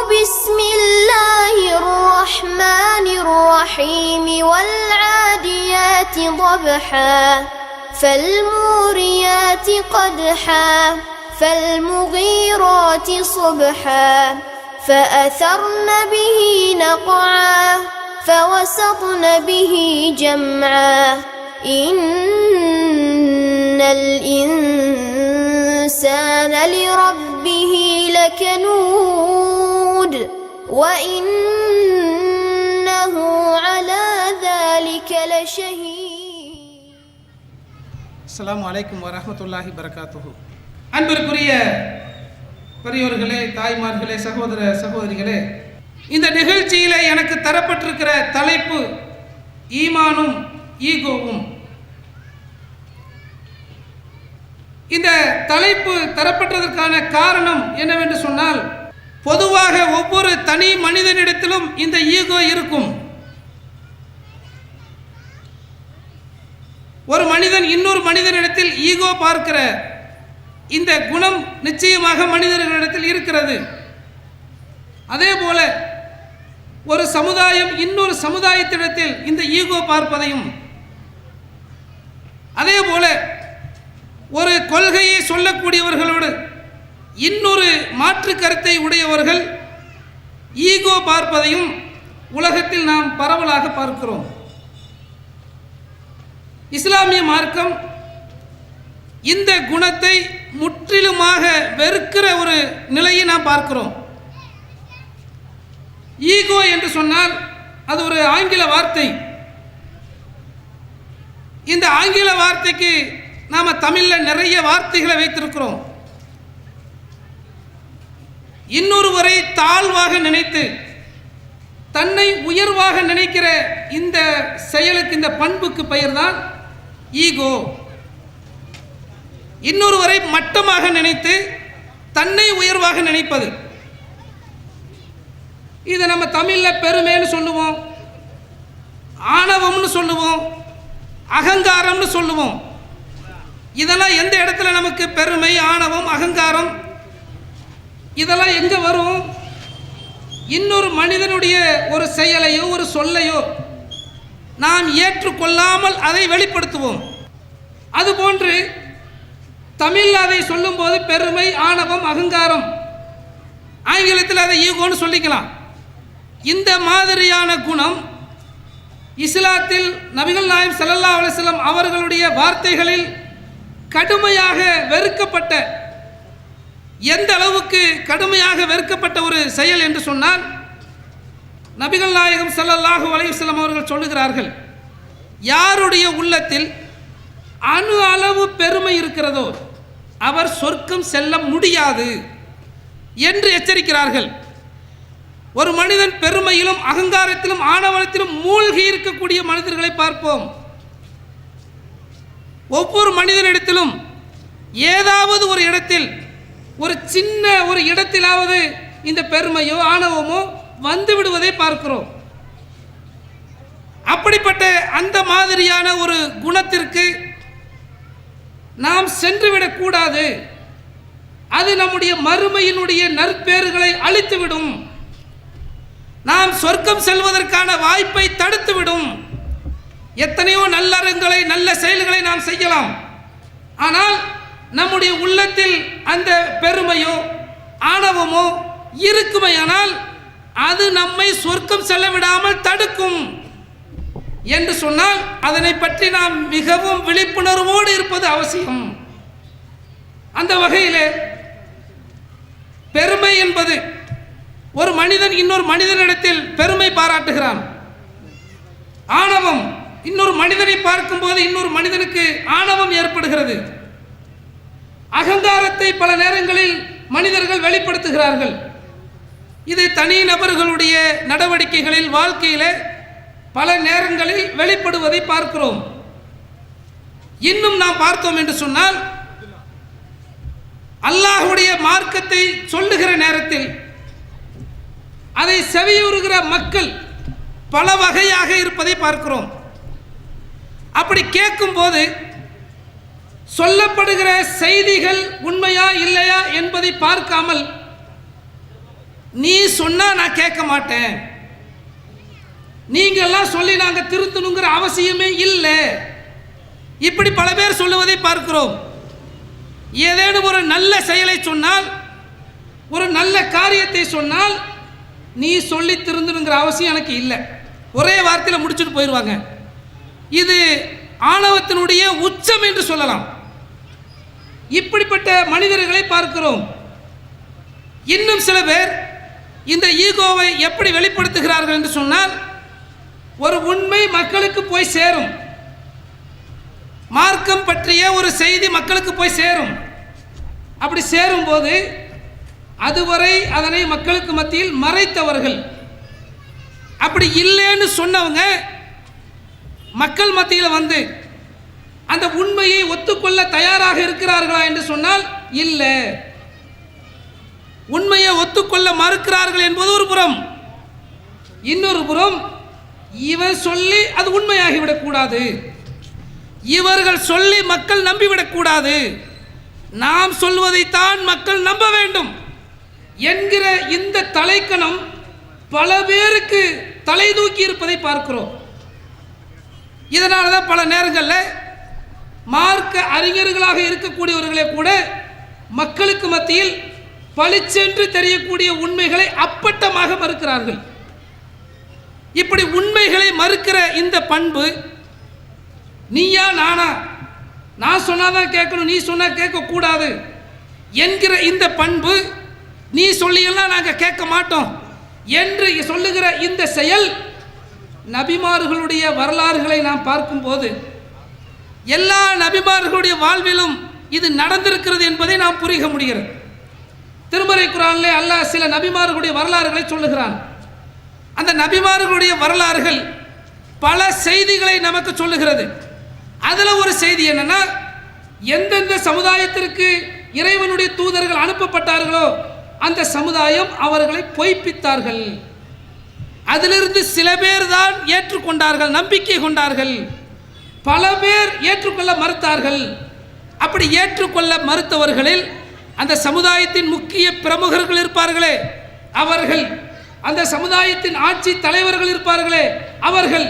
بسم الله الرحمن الرحيم والعاديات ضبحا فالموريات قدحا فالمغيرات صبحا فأثرن به نقعا فوسطن به جمعا إن الإنسان لربه لكنود وإنه على ذلك لشهيد. السلام عليكم ورحمة الله وبركاته. அன்பிற்குரிய பெரியோர்களே, தாய்மார்களே, சகோதர சகோதரிகளே, இந்த நிகழ்ச்சியிலே எனக்கு தரப்பட்டிருக்கிற தலைப்பு ஈமானும் ஈகோவும். இந்த தலைப்பு தரப்பட்டதற்கான காரணம் என்னவென்று சொன்னால், பொதுவாக ஒவ்வொரு தனி மனிதனிடத்திலும் இந்த ஈகோ இருக்கும். ஒரு மனிதன் இன்னொரு மனிதனிடத்தில் ஈகோ பார்க்கிற இந்த குணம் நிச்சயமாக மனிதர்களிடத்தில் இருக்கிறது. அதே போல ஒரு சமுதாயம் இன்னொரு சமுதாயத்திடத்தில் இந்த ஈகோ பார்ப்பதையும், அதே போல ஒரு கொள்கையை சொல்லக்கூடியவர்களோடு இன்னொரு மாற்று கருத்தை உடையவர்கள் ஈகோ பார்ப்பதையும் உலகத்தில் நாம் பரவலாக பார்க்கிறோம். இஸ்லாமிய மார்க்கம் இந்த குணத்தை முற்றிலுமாக வெறுக்கிற ஒரு நிலையை நாம் பார்க்கிறோம். ஈகோ என்று சொன்னால் அது ஒரு ஆங்கில வார்த்தை. இந்த ஆங்கில வார்த்தைக்கு நாம் தமிழில் நிறைய வார்த்தைகளை வைத்திருக்கிறோம். இன்னொருவரை தாழ்வாக நினைத்து தன்னை உயர்வாக நினைக்கிற இந்த செயலுக்கு, இந்த பண்புக்கு பெயர் தான் ஈகோ. இன்னொருவரை மட்டமாக நினைத்து தன்னை உயர்வாக நினைப்பது, இதை நம்ம தமிழில் பெருமைன்னு சொல்லுவோம், ஆணவம்னு சொல்லுவோம், அகங்காரம்னு சொல்லுவோம். இதெல்லாம் எந்த இடத்துல நமக்கு பெருமை, ஆணவம், அகங்காரம் இதெல்லாம் எங்கே வரும்? இன்னொரு மனிதனுடைய ஒரு செயலையோ ஒரு சொல்லையோ நாம் ஏற்றுக்கொள்ளாமல் அதை வெளிப்படுத்துவோம். அதுபோன்று தமிழில் அதை சொல்லும்போது பெருமை, ஆணவம், அகங்காரம், ஆங்கிலத்தில் அதை ஈகோன்னு சொல்லிக்கலாம். இந்த மாதிரியான குணம் இஸ்லாத்தில் நபிகள் நாயகம் ஸல்லல்லாஹு அலைஹி வஸல்லம் அவர்களுடைய வார்த்தைகளில் கடுமையாக வெறுக்கப்பட்ட, எந்த அளவுக்கு கடுமையாக வெறுக்கப்பட்ட ஒரு செயல் என்று சொன்னால், நபிகள் நாயகம் ஸல்லல்லாஹு அலைஹி வஸல்லம் அவர்கள் சொல்லுகிறார்கள், யாருடைய உள்ளத்தில் அணு அளவு பெருமை இருக்கிறதோ அவர் சொர்க்கம் செல்ல முடியாது என்று எச்சரிக்கிறார்கள். ஒரு மனிதன் பெருமையிலும் அகங்காரத்திலும் ஆணவத்திலும் மூழ்கி இருக்கக்கூடிய மனிதர்களை பார்ப்போம். ஒவ்வொரு மனிதனிடத்திலும் ஏதாவது ஒரு இடத்தில், ஒரு சின்ன ஒரு இடத்திலாவது இந்த பெருமையோ ஆணவமோ வந்து விடுவதை பார்க்கிறோம். அப்படிப்பட்ட அந்த மாதிரியான ஒரு குணத்திற்கு நாம் சென்றுவிடக்கூடாது. அது நம்முடைய மறுமையினுடைய நற்பேறுகளை அழித்துவிடும். நாம் சொர்க்கம் செல்வதற்கான வாய்ப்பை தடுத்துவிடும். எத்தனையோ நல்லறங்களை, நல்ல செயல்களை நாம் செய்யலாம். ஆனால் நம்முடைய உள்ளத்தில் அந்த பெருமையோ ஆணவமோ இருக்குமையானால் அது நம்மை சொர்க்கம் செல்ல விடாமல் தடுக்கும் என்று சொன்னால், அதனை பற்றி நாம் மிகவும் விழிப்புணர்வோடு இருப்பது அவசியம். அந்த வகையிலே பெருமை என்பது, ஒரு மனிதன் இன்னொரு மனிதனிடத்தில் பெருமை பாராட்டுகிறான். ஆணவம், இன்னொரு மனிதனை பார்க்கும்போது இன்னொரு மனிதனுக்கு ஆணவம் ஏற்படுகிறது. அகங்காரத்தை பல நேரங்களில் மனிதர்கள் வெளிப்படுத்துகிறார்கள். இது தனி நபர்களுடைய நடவடிக்கைகளில், வாழ்க்கையில் பல நேரங்களில் வெளிப்படுவதை பார்க்கிறோம். இன்னும் நாம் பார்த்தோம் என்று சொன்னால், அல்லாஹ்வுடைய மார்க்கத்தை சொல்லுகிற நேரத்தில் அதை செவியுறுகிற மக்கள் பல வகையாக இருப்பதை பார்க்கிறோம். அப்படி கேட்கும்போது சொல்லப்படுகிற செய்திகள் உண்மையா இல்லையா என்பதை பார்க்காமல் நீ சொன்னா நான் கேட்க மாட்டேன், நீங்கெல்லாம் சொல்லி நாங்கள் திருத்தணுங்கிற அவசியமே இல்லை. இப்படி பல பேர் சொல்லுவதை பார்க்கிறோம். ஏதேனும் ஒரு நல்ல செயலை சொன்னால், ஒரு நல்ல காரியத்தை சொன்னால், நீ சொல்லி திருந்தணுங்கிற அவசியம் எனக்கு இல்லை, ஒரே வார்த்தையில் முடிச்சுட்டு போயிடுவாங்க. இது ஆணவத்தினுடைய உச்சம் என்று சொல்லலாம். இப்படிப்பட்ட மனிதர்களை பார்க்கிறோம். இன்னும் சில பேர் இந்த ஈகோவை எப்படி வெளிப்படுத்துகிறார்கள் என்று சொன்னால், ஒரு உண்மை மக்களுக்கு போய் சேரும், மார்க்கம் பற்றிய ஒரு செய்தி மக்களுக்கு போய் சேரும். அப்படி சேரும்போது அதுவரை அதனை மக்களுக்கு மத்தியில் மறைத்தவர்கள், அப்படி இல்லைன்னு சொன்னவங்க மக்கள் மத்தியில் வந்து அந்த உண்மையை ஒத்துக்கொள்ள தயாராக இருக்கிறார்களா என்று சொன்னால் இல்லை. உண்மையை ஒத்துக்கொள்ள மறுக்கிறார்கள் என்பது ஒரு புறம். இன்னொரு புறம், இவன் சொல்லி அது உண்மையாகிவிடக்கூடாது, இவர்கள் சொல்லி மக்கள் நம்பிவிடக்கூடாது, நாம் சொல்வதைத்தான் மக்கள் நம்ப வேண்டும் என்கிற இந்த தலைக்கணம் பல பேருக்கு தலை தூக்கி இருப்பதை பார்க்கிறோம். இதனால தான் பல நேரங்களில் மார்க்க அறிஞர்களாக இருக்கக்கூடியவர்களே கூட மக்களுக்கு மத்தியில் பளிச்சென்று தெரியக்கூடிய உண்மைகளை அப்பட்டமாக மறுக்கிறார்கள். இப்படி உண்மைகளை மறுக்கிற இந்த பண்பு, நீயா நானா, நான் சொன்னாதான் கேட்கணும், நீ சொன்னா கேட்கக்கூடாது என்கிற இந்த பண்பு, நீ சொல்லியெல்லாம் நாங்கள் கேட்க மாட்டோம் என்று சொல்லுகிற இந்த செயல், நபிமார்களுடைய வரலாறுகளை நாம் பார்க்கும்போது எல்லா நபிமார்களுடைய வாழ்விலும் இது நடந்திருக்கிறது என்பதை நாம் புரிய முடிகிறது. திருமறை குர்ஆனிலே அல்லாஹ் சில நபிமார்களுடைய வரலாறுகளை சொல்லுகிறான். அந்த நபிமார்களுடைய வரலாறுகள் பல செய்திகளை நமக்கு சொல்லுகிறது. அதில் ஒரு செய்தி என்னன்னா, எந்தெந்த சமுதாயத்திற்கு இறைவனுடைய தூதர்கள் அனுப்பப்பட்டார்களோ அந்த சமுதாயம் அவர்களை பொய்ப்பித்தார்கள். அதிலிருந்து சில பேர் தான் ஏற்றுக்கொண்டார்கள், நம்பிக்கை கொண்டார்கள், பல பேர் ஏற்றுக்கொள்ள மறுத்தார்கள். அப்படி ஏற்றுக்கொள்ள மறுத்தவர்களில் அந்த சமுதாயத்தின் முக்கிய பிரமுகர்கள் இருப்பார்களே அவர்கள், அந்த சமுதாயத்தின் ஆட்சி தலைவர்கள் இருப்பார்களே அவர்கள்,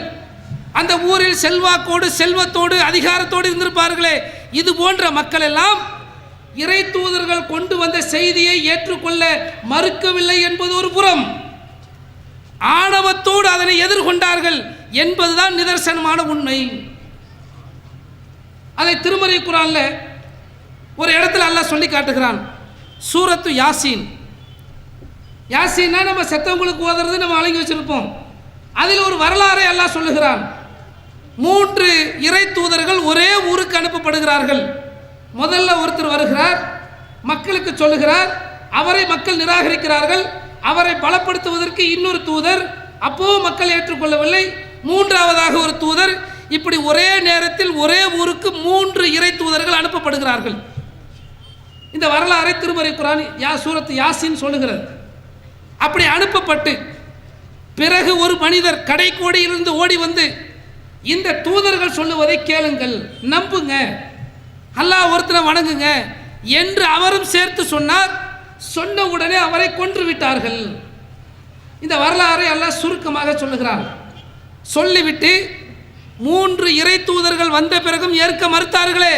அந்த ஊரில் செல்வாக்கோடு செல்வத்தோடு அதிகாரத்தோடு இருந்திருப்பார்களே, இது போன்ற மக்கள் எல்லாம் இறை தூதர்கள் கொண்டு வந்த செய்தியை ஏற்றுக்கொள்ள மறுக்கவில்லை என்பது ஒரு புறம், ஆணவத்தோடு அதனை எதிர்கொண்டார்கள் என்பதுதான் நிதர்சனமான உண்மை. அதை திருமறை குர்ஆன்ல ஒரு இடத்துல அல்லாஹ் சொல்லி காட்டுகிறான். சூரத்து யாசீன். யாசீன்னா நம்ம செத்தவங்களுக்கு ஓதுறது நம்ம வழங்கி வச்சிருப்போம். அதில் ஒரு வரலாறை அல்லாஹ் சொல்லுகிறான். 3 இறை தூதர்கள் ஒரே ஊருக்கு அனுப்பப்படுகிறார்கள். முதல்ல ஒருத்தர் வருகிறார், மக்களுக்கு சொல்லுகிறார், அவரை மக்கள் நிராகரிக்கிறார்கள். அவரை பலப்படுத்துவதற்கு இன்னொரு தூதர், அப்போ மக்கள் ஏற்றுக்கொள்ளவில்லை. 3ஆவதாக ஒரு தூதர். இப்படி ஒரே நேரத்தில் ஒரே ஊருக்கு 3 இறை தூதர்கள் அனுப்பப்படுகிறார்கள். இந்த வரலாறை திருமறை குர்ஆன் சூரத்து யாசீன் சொல்லுகிறது. அப்படி அனுப்பப்பட்டு பிறகு ஒரு மனிதர் கடைக்கோடியிலிருந்து ஓடி வந்து, இந்த தூதர்கள் சொல்லுவதை கேளுங்கள், நம்புங்க, அல்லாஹ் ஒருத்தரை வணங்குங்க என்று அவரும் சேர்த்து சொன்னார். சொன்ன உடனே அவரை கொன்று விட்டார்கள். இந்த வரலாறை அல்லாஹ் சுருக்கமாக சொல்லுகிறான். சொல்லிவிட்டு 3 இறை தூதர்கள் வந்த பிறகும் ஏற்க மறுத்தார்களே,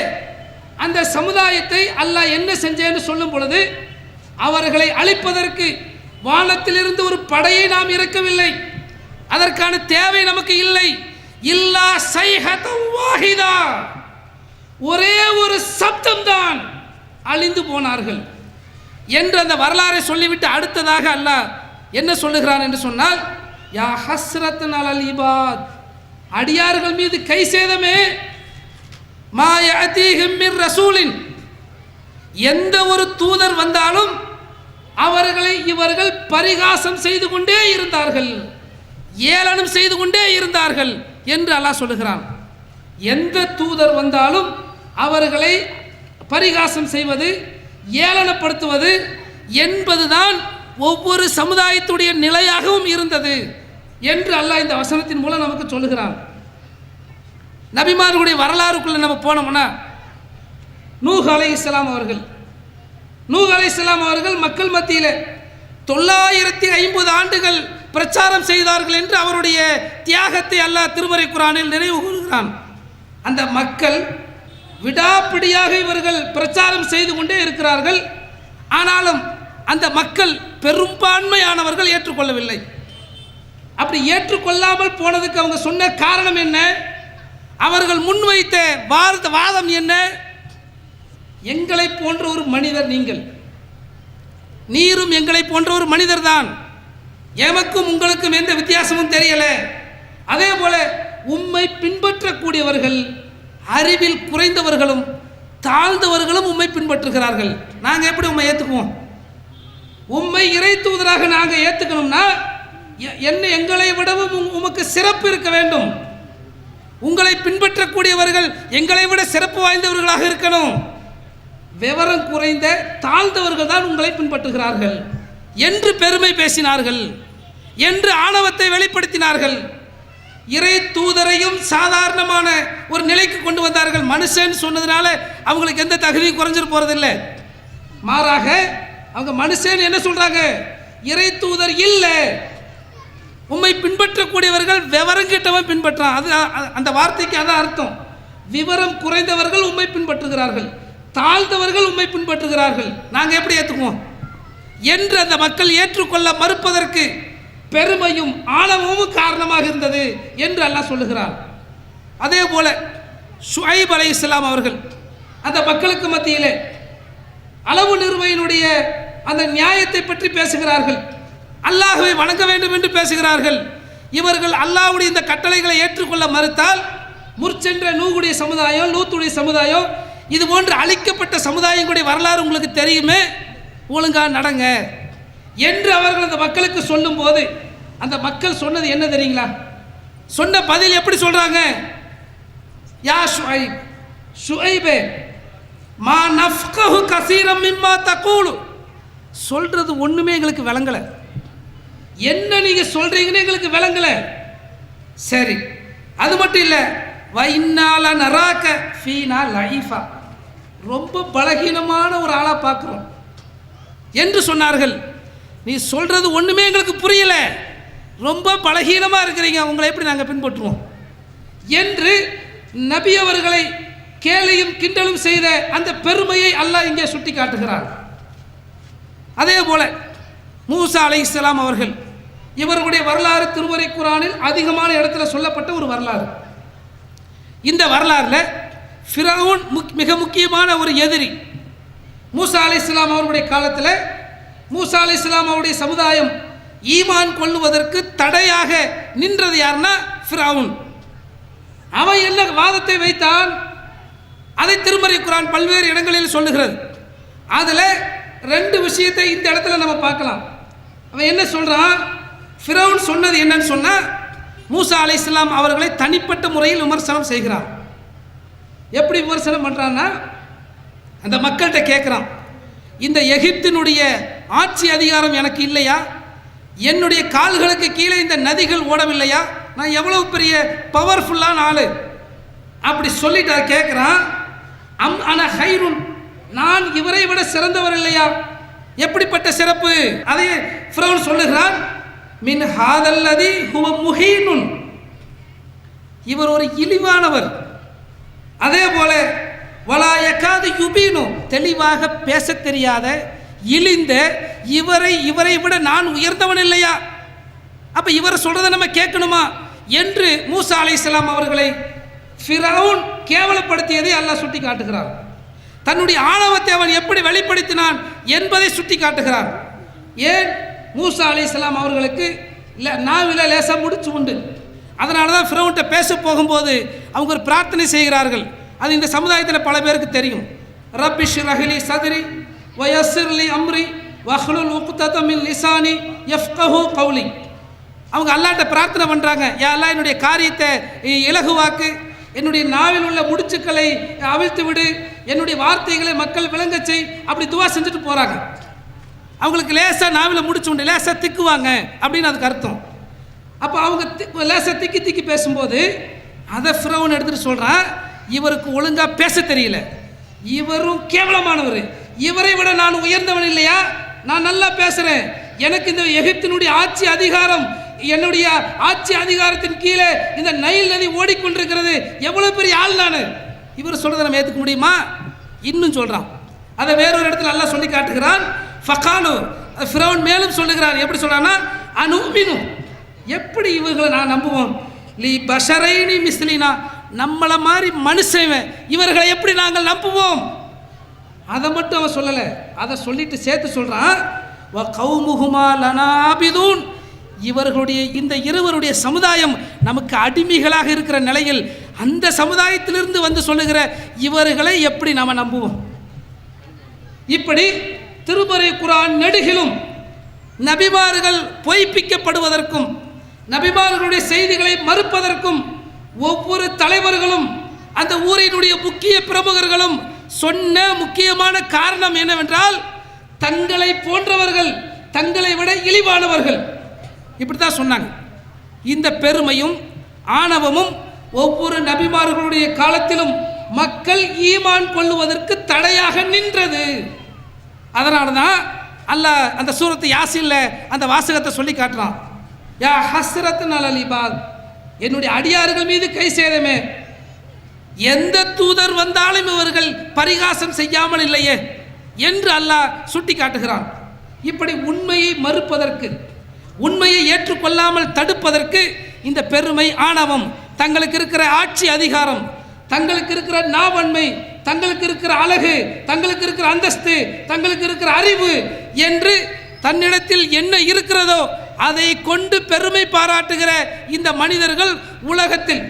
அந்த சமுதாயத்தை அல்லாஹ் என்ன செஞ்சேன்னு சொல்லும் பொழுது, அவர்களை அழிப்பதற்கு வானத்திலிருந்து ஒரு படையை நாம் இறக்கவில்லை, அதற்கான தேவை நமக்கு இல்லை. இல்லா சைஹதன் வாஹிதா, ஒரே ஒரு சப்தம்தான், அழிந்து போனார்கள் என்று அந்த வரலாறை சொல்லிவிட்டு அடுத்ததாக அல்லாஹ் என்ன சொல்லுகிறான் என்று சொன்னால், யா ஹஸ்ரத்தன் அலல் இபாத், அடியார்கள் மீது கை சேதமே, மா யஅதீஹிம் மிர் ரசூலின், எந்த ஒரு தூதர் வந்தாலும் அவர்களை இவர்கள் பரிகாசம் செய்து கொண்டே இருந்தார்கள், ஏளனம் செய்து கொண்டே இருந்தார்கள் என்று அல்லாஹ் சொல்லுகிறான். எந்த தூதர் வந்தாலும் அவர்களை பரிகாசம் செய்வது, ஏளனப்படுத்துவது என்பதுதான் ஒவ்வொரு சமுதாயத்துடைய நிலையாகவும் இருந்தது என்று அல்லாஹ் இந்த வசனத்தின் மூலம் நமக்கு சொல்லுகிறான். நபிமார்களுடைய வரலாறுக்குள்ள நம்ம போனோம்னா, நூஹ் அலைஹிஸ்ஸலாம் அவர்கள் மக்கள் மத்தியில் 950 ஆண்டுகள் பிரச்சாரம் செய்தார்கள் என்று அவருடைய தியாகத்தை அல்லாஹ் திருமறை குர்ஆனில் நினைவு கூறுகிறான். அந்த மக்கள் விடாப்பிடியாக இவர்கள் பிரச்சாரம் செய்து கொண்டே இருக்கிறார்கள். ஆனாலும் அந்த மக்கள் பெரும்பான்மையானவர்கள் ஏற்றுக்கொள்ளவில்லை. அப்படி ஏற்றுக்கொள்ளாமல் போனதுக்கு அவங்க சொன்ன காரணம் என்ன? அவர்கள் முன்வைத்த வாதம் என்ன? எங்களை போன்ற ஒரு மனிதர், நீரும் எங்களை போன்ற ஒரு மனிதர் தான், எமக்கும் உங்களுக்கும் எந்த வித்தியாசமும் தெரியல. அதே போல உம்மை பின்பற்றக்கூடியவர்கள் அறிவில் குறைந்தவர்களும் தாழ்ந்தவர்களும் உம்மை பின்பற்றுகிறார்கள். நாங்கள் எப்படி உம்மை ஏற்றுக்குவோம்? உம்மை இறை தூதராக நாங்கள் ஏற்றுக்கணும்னா என்ன, எங்களை விடவும் உமக்கு சிறப்பு இருக்க வேண்டும். உங்களை பின்பற்றக்கூடியவர்கள் எங்களை விட சிறப்பு வாய்ந்தவர்களாக இருக்கணும். விவரம் குறைந்த தாழ்ந்தவர்கள் தான் உங்களை பின்பற்றுகிறார்கள் என்று பெருமை பேசினார்கள், என்று ஆணவத்தை வெளிப்படுத்தினார்கள். இறை தூதரையும் சாதாரணமான ஒரு நிலைக்கு கொண்டு வந்தார்கள். மனுஷன் சொன்னதுனால அவங்களுக்கு எந்த தகுதியும் குறைஞ்சிட்டு போறதில்லை. மாறாக அவங்க மனுஷன் என்ன சொல்றாங்க? இறை தூதர் இல்லை, உம்மை பின்பற்றக்கூடியவர்கள் விவரம் கிட்டவன் பின்பற்றான். அது அந்த வார்த்தைக்கு அதான் அர்த்தம். விவரம் குறைந்தவர்கள் உம்மை பின்பற்றுகிறார்கள், தாழ்ந்தவர்கள் உம்மை பின்பற்றுகிறார்கள். நாங்கள் எப்படி ஏற்றுக்குவோம் என்று அந்த மக்கள் ஏற்றுக்கொள்ள மறுப்பதற்கு பெருமையும் ஆணவமும் காரணமாக இருந்தது என்று அல்லாஹ் சொல்லுகிறார். அதே போல ஷுஐப் அலைஹிஸ்ஸலாம் அவர்கள் அந்த மக்களுக்கு மத்தியிலே அளவு நிறுவையினுடைய அந்த நியாயத்தை பற்றி பேசுகிறார்கள். அல்லாஹ்வை வணங்க வேண்டும் என்று பேசுகிறார்கள். இவர்கள் அல்லாஹ்வுடைய இந்த கட்டளைகளை ஏற்றுக்கொள்ள மறுத்தால் முற்சென்ற நூகுடைய சமுதாயம், லூத்துடைய சமுதாயம், இது போன்ற அழிக்கப்பட்ட சமுதாயங்களுடைய வரலாறு உங்களுக்கு தெரியுமே, ஒழுங்கா நடங்க என்று அவர்கள் அந்த மக்களுக்கு சொல்லும் போது அந்த மக்கள் சொன்னது என்ன தெரியுங்களா? சொன்ன பதில் எப்படி சொல்றாங்க? யா ஷுஐப், ஷுஐபே மா நஃப்கஹு கஸீரம் மிம்மா தகூலு, சொல்றது ஒண்ணுமே எங்களுக்கு விளங்கல, என்ன நீங்க சொல்றீங்கன்னு எங்களுக்கு விளங்கல. சரி, அது மட்டும் இல்ல, வைன்னால நராக ஃபீனா லைஃபா, ரொம்ப பலகீனமான ஒரு ஆளா பார்க்கிறோம் என்று சொன்னார்கள். நீ சொல்றது ஒண்ணுமே எங்களுக்கு புரியல, ரொம்ப பலகீனமா இருக்கிறீங்க, உங்களை எப்படி நாங்கள் பின்பற்றுவோம் என்று நபி அவர்களை கேலியும் கிண்டலும் செய்த அந்த பெருமையை அல்லாஹ் இங்கே சுட்டி காட்டுகிறார். அதே போல மூசா அலைஹிஸ்ஸலாம் அவர்கள், இவர்களுடைய வரலாறு திருமறை குர்ஆனில் அதிகமான இடத்துல சொல்லப்பட்ட ஒரு வரலாறு. இந்த வரலாறுல ஃபிரௌன் மிக முக்கியமான ஒரு எதிரி. மூசா அலைஹிஸ்ஸலாம் அவருடைய காலத்தில் மூசா அலைஹிஸ்ஸலாம் அவருடைய சமுதாயம் ஈமான் கொள்ளுவதற்கு தடையாக நின்றது யாருன்னா ஃபிரௌன். அவன் என்ன வாதத்தை வைத்தான், அதை திருமறை குர்ஆன் பல்வேறு இடங்களில் சொல்லுகிறது. அதில் 2 விஷயத்தை இந்த இடத்துல நம்ம பார்க்கலாம். அவன் என்ன சொல்றான்? ஃபிரௌன் சொன்னது என்னன்னு சொன்னா, மூசா அலைஹிஸ்ஸலாம் அவர்களை தனிப்பட்ட முறையில் விமர்சனம் செய்கிறான். எப்படி விமர்சனம் பண்றான்னா, அந்த மக்கள்கிட்ட கேட்குறான், இந்த எகிப்தினுடைய ஆட்சி அதிகாரம் எனக்கு இல்லையா? என்னுடைய கால்களுக்கு கீழே இந்த நதிகள் ஓடவில்லையா? நான் எவ்வளவு பெரிய பவர்ஃபுல்லான ஆளு அப்படி சொல்லிட்டு கேட்குறான். அம் அன ஹைருன், நான் இவரை விட சிறந்தவர் இல்லையா? எப்படிப்பட்ட சிறப்பு? அதை ஃபிரௌன் சொல்லுகிறான். மின் ஹாதல்லதி ஹுவ முஹீனுன், இவர் ஒரு இழிவானவர். அதே போல வலா யகாது யுபீனு, தெளிவாக பேச தெரியாத இழிந்த இவரை விட நான் உயர்ந்தவன் இல்லையா? அப்ப இவர் சொல்றதை நம்ம கேட்கணுமா என்று மூசா அலைஹிஸ்ஸலாம் அவர்களை ஃபிரௌன் கேவலப்படுத்தியதை அல்லாஹ் சுட்டி காட்டுகிறார். தன்னுடைய ஆணவத்தை அவன் எப்படி வெளிப்படுத்தினான் என்பதை சுட்டி காட்டுகிறார். ஏன்? மூசா அலைஹிஸ்ஸலாம் அவர்களுக்கு நாவில லேசா முடிச்சு உண்டு. அதனால தான் ஃபிரௌன்ட்ட பேச போகும்போது அவங்க ஒரு பிரார்த்தனை செய்கிறார்கள். அது இந்த சமுதாயத்தில் பல பேருக்கு தெரியும். ரப்பி ஷ்ரஹ் லி சத்ரி வயஸ்ஸிர் லி அம்ரி வஹ்லுல் உக்தத மின் லிசானி யஃப்கஹு கௌலி. அவங்க அல்லாஹ்ட்ட பிரார்த்தனை பண்ணுறாங்க, யா அல்லாஹ் என்னுடைய காரியத்தை இலகுவாக்கு, என்னுடைய நாவில் உள்ள முடிச்சுக்களை அவிழ்த்து விடு, என்னுடைய வார்த்தைகளை மக்கள் விளங்க செய். அப்படி துவா செஞ்சுட்டு போகிறாங்க. அவங்களுக்கு லேசாக நாவில் முடிச்சு உண்டு, லேசாக திக்குவாங்க அப்படின்னு அதுக்கு அர்த்தம். அப்போ அவங்க லேசாக திக்கி பேசும்போது அதை ஃபிரௌன் எடுத்துகிட்டு சொல்கிறான், இவருக்கு ஒழுங்காக பேச தெரியல, இவரும் கேவலமானவர், இவரை விட நான் உயர்ந்தவன் இல்லையா? நான் நல்லா பேசுகிறேன், எனக்கு இந்த எகிப்தினுடைய ஆட்சி அதிகாரம், என்னுடைய ஆட்சி அதிகாரத்தின் கீழே இந்த நைல் நதி ஓடிக்கொண்டிருக்கிறது, எவ்வளவு பெரிய ஆள் நான். இவர் சொல்றதை நம்ம ஏற்றுக்க முடியுமா? இன்னும் சொல்றான். அதை வேறொரு இடத்துல அல்லாஹ் சொல்லி காட்டுகிறான். ஃபகாலு, ஃபிரௌன் மேலும் சொல்லுகிறான். எப்படி சொல்றான்னா, அனுமினு, எப்படி இவர்களை நான் நம்புவோம், லி பஷரைனி மிஸ்லினா, நம்மளை மாதிரி மனுஷன் இவர்களை எப்படி நாங்கள் நம்புவோம். அதை மட்டும் அவன் சொல்லலை, அதை சொல்லிட்டு சேர்த்து சொல்றான், வ கௌமுஹுமா லனா ஆபிதூன், இவர்களுடைய இந்த இருவருடைய சமுதாயம் நமக்கு அடிமைகளாக இருக்கிற நிலையில் அந்த சமுதாயத்திலிருந்து வந்து சொல்லுகிற இவர்களை எப்படி நாம் நம்புவோம். இப்படி திருமறை குர்ஆன் நெடுகிலும் நபிமார்கள் பொய்ப்பிக்கப்படுவதற்கும் நபிமார்களுடைய செய்திகளை மறுப்பதற்கும் ஒவ்வொரு தலைவர்களும் அந்த ஊரினுடைய முக்கிய பிரமுகர்களும் சொன்ன முக்கியமான காரணம் என்னவென்றால், தங்களை போன்றவர்கள் தங்களை விட இழிவானவர்கள், இப்படித்தான் சொன்னாங்க. இந்த பெருமையும் ஆணவமும் ஒவ்வொரு நபிமார்களுடைய காலத்திலும் மக்கள் ஈமான் கொள்ளுவதற்கு தடையாக நின்றது. அதனால தான் அல்லாஹ் அந்த சூரத்து யாசின்ல அந்த வாசகத்தை சொல்லி காட்டுறான். யா ஹஸ்ரத்துன் அலல் இபாத், என்னுடைய அடியார்கள் மீது கை சேதமே, எந்த தூதர் வந்தாலும் இவர்கள் பரிகாசம் செய்யாமல் இல்லையே என்று அல்லாஹ் சுட்டி காட்டுகிறான். இப்படி உண்மையை மறுப்பதற்கு, உண்மையை ஏற்றுக்கொள்ளாமல் தடுப்பதற்கு இந்த பெருமை, ஆணவம், தங்களுக்கு இருக்கிற ஆட்சி அதிகாரம், தங்களுக்கு இருக்கிற நாவன்மை, தங்களுக்கு இருக்கிற அழகு, தங்களுக்கு இருக்கிற அந்தஸ்து, தங்களுக்கு இருக்கிற அறிவு என்று தன்னிடத்தில் என்ன இருக்கிறதோ அதை கொண்டு பெருமை பாராட்டுகிற இந்த மனிதர்கள் உலகத்தில்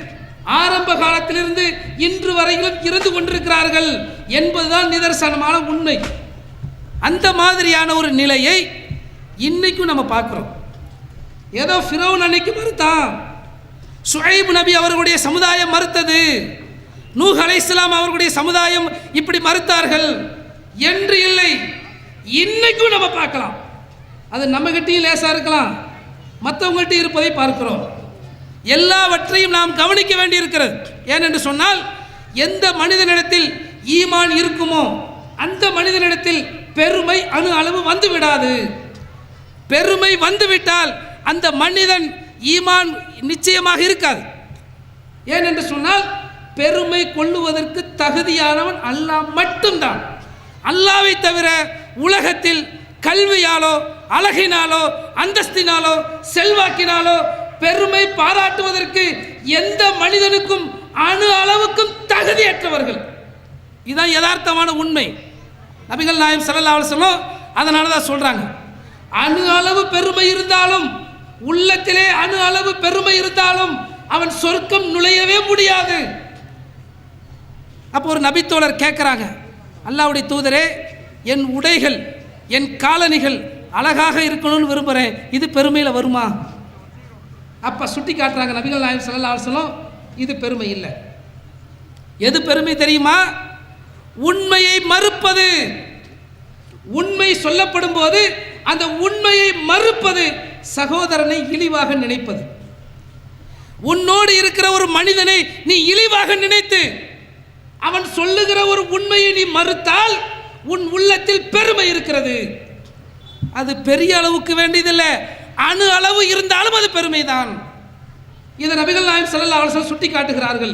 ஆரம்ப காலத்திலிருந்து இன்று வரையிலும் இருந்து கொண்டிருக்கிறார்கள் என்பதுதான் நிதர்சனமான உண்மை. அந்த மாதிரியான ஒரு நிலையை இன்னைக்கும் நம்ம பார்க்கிறோம். ஏதோ ஃபிரௌன் அன்னைக்கு மறுத்தான், ஷுஐப் நபி அவர்களுடைய சமுதாயம் மறுத்தது, நூஹ் அலைஹிஸ்ஸலாம் அவர்களுடைய சமுதாயம் இப்படி மறுத்தார்கள் என்று இல்லை. இன்னைக்கும் நம்ம பார்க்கலாம். அது நம்மகிட்டையும் லேசா இருக்கலாம், மற்றவங்கள்ட்டையும் இருப்பதை பார்க்கிறோம். எல்லாவற்றையும் நாம் கவனிக்க வேண்டியிருக்கிறது. ஏனென்று சொன்னால், எந்த மனிதனிடத்தில் ஈமான் இருக்குமோ அந்த மனிதனிடத்தில் பெருமை அணு அளவு வந்து விடாது. பெருமை வந்துவிட்டால் அந்த மனிதன் ஈமான் நிச்சயமாக இருக்காது. ஏனென்று சொன்னால், பெருமை கொள்ளுவதற்கு தகுதியானவன் அல்லாஹ் மட்டும்தான். அல்லாஹ்வை தவிர உலகத்தில் கல்வியாலோ அழகினாலோ அந்தஸ்தினாலோ செல்வாக்கினாலோ பெருமை பாராட்டுவதற்கு எந்த மனிதனுக்கும் அணு அளவுக்கும் தகுதியற்றவர்கள். இதுதான் யதார்த்தமான உண்மை. நபிகள் நாயகம் ஸல்லல்லாஹு அலைஹி வஸல்லம் அதனால தான் சொல்றாங்க, அணு அளவு பெருமை இருந்தாலும், உள்ளத்திலே அணு அளவு பெருமை இருந்தாலும் அவன் சொர்க்கம் நுழையவே முடியாது. அப்போ ஒரு நபித்தோழர் கேட்குறாங்க, அல்லாஹ்வுடைய தூதரே, என் உடைகள், என் காலணிகள் அழகாக இருக்கணும்னு விரும்புகிறேன், இது பெருமையில் வருமா? அப்போ சுட்டி காட்டுறாங்க நபிகள் நாயகம் ஸல்லல்லாஹு அலைஹி வஸல்லம், இது பெருமை இல்லை. எது பெருமை தெரியுமா? உண்மையை மறுப்பது. உண்மை சொல்லப்படும் போது அந்த உண்மையை மறுப்பது, சகோதரனை இழிவாக நினைப்பது. உன்னோடு இருக்கிற ஒரு மனிதனை நீ இழிவாக நினைத்து அவன் சொல்லுகிற ஒரு உண்மையை நீ மறுத்தால் உன் உள்ளத்தில் பெருமை இருக்கிறது. அது பெரிய அளவுக்கு வேண்டியதில்லை, அணு அளவு இருந்தாலும் அது பெருமைதான். இதை நபிகள் நாயகம் ஸல்லல்லாஹு அலைஹி வஸல்லம் சுட்டி காட்டுகிறார்கள்.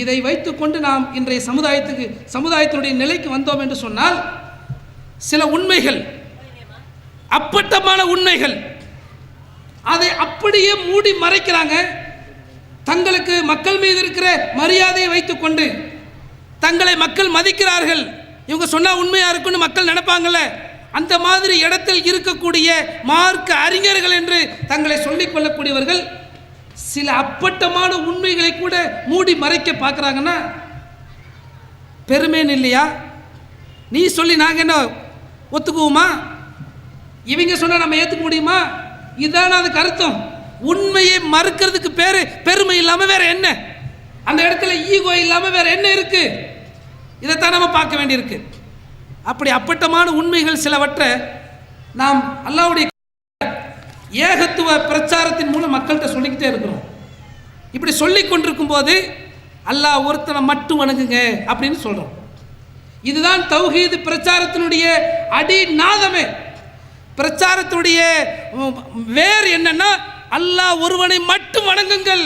இதை வைத்துக்கொண்டு நாம் இன்றைய சமுதாயத்தினுடைய நிலைக்கு வந்தோம் என்று சொன்னால், சில உண்மைகள், அப்பட்டமான உண்மைகள், அதை அப்படியே மூடி மறைக்கிறாங்க. தங்களுக்கு மக்கள் மீது இருக்கிற மரியாதையை வைத்துக்கொண்டு தங்களை மக்கள் மதிக்கிறார்கள், இவங்க சொன்னால் உண்மையாக இருக்குன்னு மக்கள் நினைப்பாங்கல்ல, அந்த மாதிரி இடத்தில் இருக்கக்கூடிய மார்க்க அறிஞர்கள் என்று தங்களை சொல்லிக் கொள்ளக்கூடியவர்கள் சில அப்பட்டமான உண்மைகளை கூட மூடி மறைக்க பார்க்குறாங்கன்னா பெருமைன்னு இல்லையா? நீ சொல்லி நாங்கள் என்ன ஒத்துக்குவோமா? இவங்க சொன்னால் நம்ம ஏற்றுக்க முடியுமா? இதுதான் அதுக்கு அர்த்தம். உண்மையை மறுக்கிறதுக்கு பேர் பெருமை இல்லாமல் வேற என்ன? அந்த இடத்துல ஈகோ இல்லாமல் வேற என்ன இருக்கு? இதைத்தான் நம்ம பார்க்க வேண்டியிருக்கு. அப்படி அப்பட்டமான உண்மைகள் சிலவற்றை நாம் அல்லாஹ்வுடைய ஏகத்துவ பிரச்சாரத்தின் மூலம் மக்கள்கிட்ட சொல்லிக்கிட்டே இருக்கிறோம். இப்படி சொல்லி கொண்டிருக்கும் போது அல்லாஹ் ஒருத்தனை மட்டும் வணங்குங்க அப்படின்னு சொல்கிறோம். இதுதான் தௌஹீத் பிரச்சாரத்தினுடைய அடி நாதமே. பிரச்சாரத்துடைய வேர் என்னன்னா அல்லாஹ் ஒருவனை மட்டும் வணங்குங்கள்,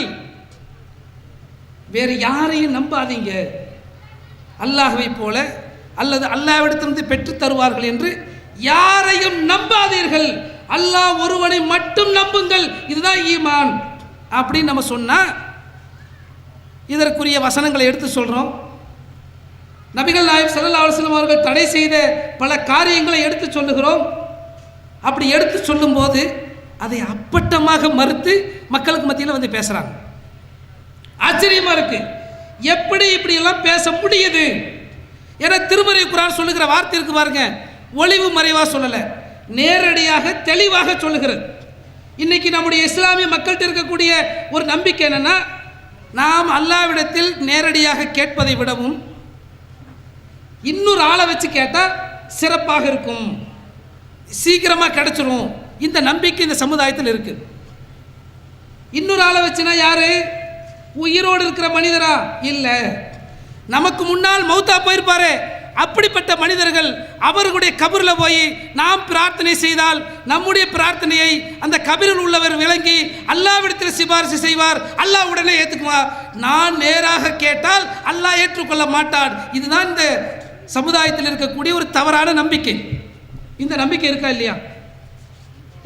வேறு யாரையும் நம்பாதீங்க. அல்லாஹ்வை போல அல்லது அல்லாஹ்விடத்திலிருந்து பெற்று தருவார்கள் என்று யாரையும் நம்பாதீர்கள், அல்லாஹ் ஒருவனை மட்டும் நம்புங்கள், இதுதான் ஈமான் அப்படின்னு நம்ம சொன்னா இதற்குரிய வசனங்களை எடுத்து சொல்றோம். நபிகள் நாயகம் ஸல்லல்லாஹு அலைஹி வஸல்லம் அவர்கள் தடை செய்த பல காரியங்களை எடுத்து சொல்லுகிறோம். அப்படி எடுத்து சொல்லும்போது அதை அப்பட்டமாக மறுத்து மக்களுக்கு மத்தியில் வந்து பேசுறாங்க. ஆச்சரியமா இருக்கு, எப்படி இப்படி எல்லாம் பேச முடியுது? ஏன்னா திருமறை குர்ஆன் சொல்லுகிற வார்த்தை இருக்கு பாருங்க, ஒளிவு மறைவா சொல்லல, நேரடியாக தெளிவாக சொல்லுகிறது. இன்னைக்கு நம்முடைய இஸ்லாமிய மக்கள்கிட்ட இருக்கக்கூடிய ஒரு நம்பிக்கை என்னன்னா, நாம் அல்லாஹ்விடத்தில் நேரடியாக கேட்பதை விடவும் இன்னொரு ஆளை வச்சு கேட்டால் சிறப்பாக இருக்கும், சீக்கிரமாக கிடைச்சிரும், இந்த நம்பிக்கை இந்த சமுதாயத்தில் இருக்கு. இன்னொரு ஆளை வச்சுனா யாரு? உயிரோடு இருக்கிற மனிதரா? இல்லை, நமக்கு முன்னால் மௌத்தா போயிருப்பாரு அப்படிப்பட்ட மனிதர்கள், அவர்களுடைய கபரில் போய் நாம் பிரார்த்தனை செய்தால் நம்முடைய பிரார்த்தனையை அந்த கபரில் உள்ளவர் விளங்கி அல்லாஹ்விடத்தில் சிபாரிசு செய்வார், அல்லாஹ் உடனே ஏற்றுக்குவார். நான் நேராக கேட்டால் அல்லாஹ் ஏற்றுக்கொள்ள மாட்டார். இதுதான் இந்த சமுதாயத்தில் இருக்கக்கூடிய ஒரு தவறான நம்பிக்கை. இந்த நம்பிக்கை இருக்கா இல்லையா?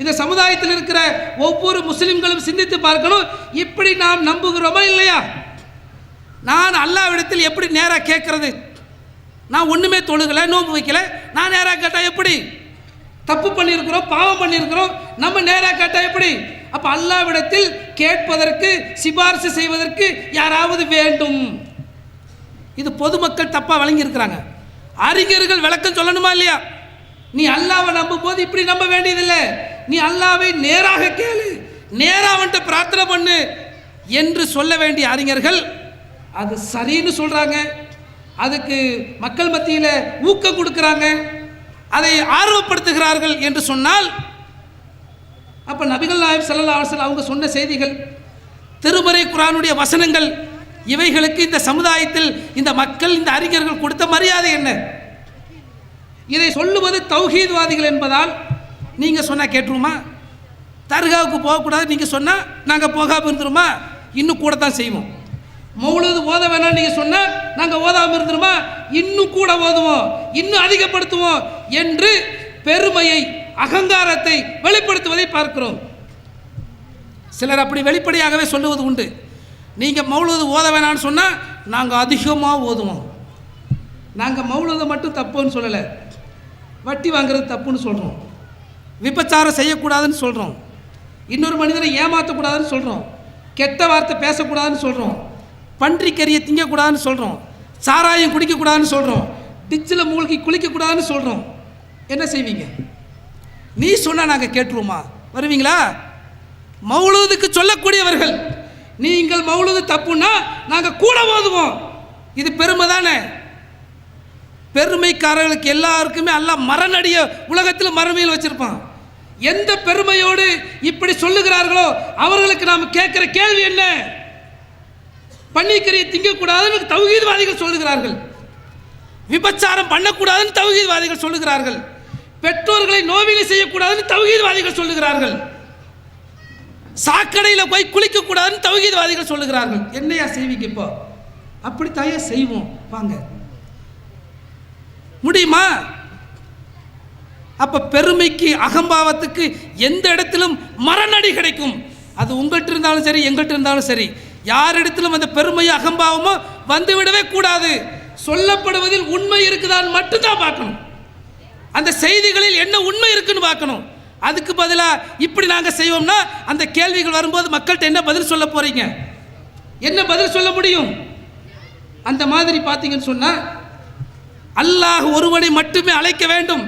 இந்த சமுதாயத்தில் இருக்கிற ஒவ்வொரு முஸ்லிம்களும் சிந்தித்து பார்க்கணும், இப்படி நாம் நம்புகிறோமா இல்லையா? நான் அல்லாஹ்விடத்தில் எப்படி நேராக கேட்கறது? நான் ஒன்றுமே தொழுகலை, நோன்பு வைக்கல, நான் நேராக கேட்டால் எப்படி? தப்பு பண்ணியிருக்கிறோம், பாவம் பண்ணியிருக்கிறோம், நம்ம நேராக கேட்டால் எப்படி? அப்போ அல்லாஹ்விடத்தில் கேட்பதற்கு சிபாரிசு செய்வதற்கு யாராவது வேண்டும். இது பொதுமக்கள் தப்பாக வழங்கியிருக்கிறாங்க. அறிஞர்கள் விளக்கம் சொல்லணுமா இல்லையா? நீ அல்லாஹ்வை நம்பும் போது இப்படி நம்ப வேண்டியதில்லை, நீ அல்லாஹ்வை நேராக கேளு, நேராக வந்துட்டு பிரார்த்தனை பண்ணு என்று சொல்ல வேண்டிய அறிஞர்கள் அது சரின்னு சொல்கிறாங்க. அதுக்கு மக்கள் மத்தியில் ஊக்கம் கொடுக்குறாங்க, அதை ஆர்வப்படுத்துகிறார்கள் என்று சொன்னால், அப்போ நபிகள் நாயகம் ஸல்லல்லாஹு அலைஹி வஸல்லம் அவங்க சொன்ன செய்திகள், திருமறை குர்ஆனுடைய வசனங்கள், இவைகளுக்கு இந்த சமுதாயத்தில் இந்த மக்கள் இந்த அறிஞர்கள் கொடுத்த மரியாதை என்ன? இதை சொல்லுவது தௌஹீத்வாதிகள் என்பதால் நீங்கள் சொன்னால் கேட்டுருமா? தர்காவுக்கு போகக்கூடாது நீங்கள் சொன்னால் நாங்கள் போகாமல் இருந்துருமா? இன்னும் கூட தான் செய்வோம். மௌலூது ஓத வேணாம் நீங்கள் சொன்னால் நாங்கள் ஓதாமல் இருந்துருமா? இன்னும் கூட ஓதுவோம், இன்னும் அதிகப்படுத்துவோம் என்று பெருமையை அகங்காரத்தை வெளிப்படுத்துவதை பார்க்கிறோம். சிலர் அப்படி வெளிப்படையாகவே சொல்லுவது உண்டு. நீங்கள் மௌலூது ஓத வேணான்னு சொன்னால் நாங்கள் அதிகமாக ஓதுவோம். நாங்கள் மௌலூதை மட்டும் தப்புன்னு சொல்லலை, வட்டி வாங்குறது தப்புன்னு சொல்கிறோம், விபச்சாரம் செய்யக்கூடாதுன்னு சொல்கிறோம், இன்னொரு மனிதனை ஏமாற்றக்கூடாதுன்னு சொல்கிறோம், கெட்ட வார்த்தை பேசக்கூடாதுன்னு சொல்கிறோம், பன்றிக்கறியை திங்கக்கூடாதுன்னு சொல்கிறோம், சாராயம் குடிக்கக்கூடாதுன்னு சொல்கிறோம், டிச்சில் மூழ்கி குளிக்கக்கூடாதுன்னு சொல்கிறோம். என்ன செய்வீங்க? நீ சொன்னால் நாங்கள் கேட்டுருவோமா? வருவீங்களா? மௌலூதுக்கு சொல்லக்கூடியவர்கள், நீங்கள் மௌலூது தப்புன்னா நாங்கள் கூட ஓதுவோம். இது பெருமை தானே? பெருமைக்காரர்களுக்கு எல்லாருக்குமே அல்லாஹ் மரணடிய உலகத்தில் மறுமையில் வச்சிருப்பான். எந்த பெருமையோடு இப்படி சொல்லுகிறார்களோ அவர்களுக்கு நாம் கேட்கிற கேள்வி என்ன? பன்னிக்கறியை திங்கக்கூடாதுன்னு தௌஹீத்வாதிகள் சொல்லுகிறார்கள், விபச்சாரம் பண்ணக்கூடாதுன்னு தௌஹீத்வாதிகள் சொல்லுகிறார்கள், பெற்றோர்களை நோவினை செய்யக்கூடாதுன்னு தௌஹீத்வாதிகள் சொல்லுகிறார்கள், சாக்கடையில் போய் குளிக்கக்கூடாதுன்னு தௌஹீத்வாதிகள் சொல்லுகிறார்கள். என்னையா செய்வீங்க? இப்போ அப்படித்தாயா செய்வோம், வாங்க, முடியுமா? அப்ப பெருமைக்கு அகம்பாவத்துக்கு எந்த இடத்திலும் மரணடி கிடைக்கும். அது உங்கள்கிட்ட இருந்தாலும் சரி, எங்கள்கிட்ட இருந்தாலும் சரி, யாரிடத்திலும் அந்த பெருமையோ அகம்பாவமோ வந்துவிடவே கூடாது. சொல்லப்படுவதில் உண்மை இருக்குதான்னு மட்டும்தான் பார்க்கணும். அந்த செய்திகளில் என்ன உண்மை இருக்குன்னு பார்க்கணும். அதுக்கு பதிலாக இப்படி நாங்கள் செய்வோம்னா அந்த கேள்விகள் வரும்போது மக்கள்கிட்ட என்ன பதில் சொல்ல போறீங்க? என்ன பதில் சொல்ல முடியும்? அந்த மாதிரி பார்த்தீங்கன்னு சொன்னால், அல்லாஹ் ஒருவனை மட்டுமே அழைக்க வேண்டும்,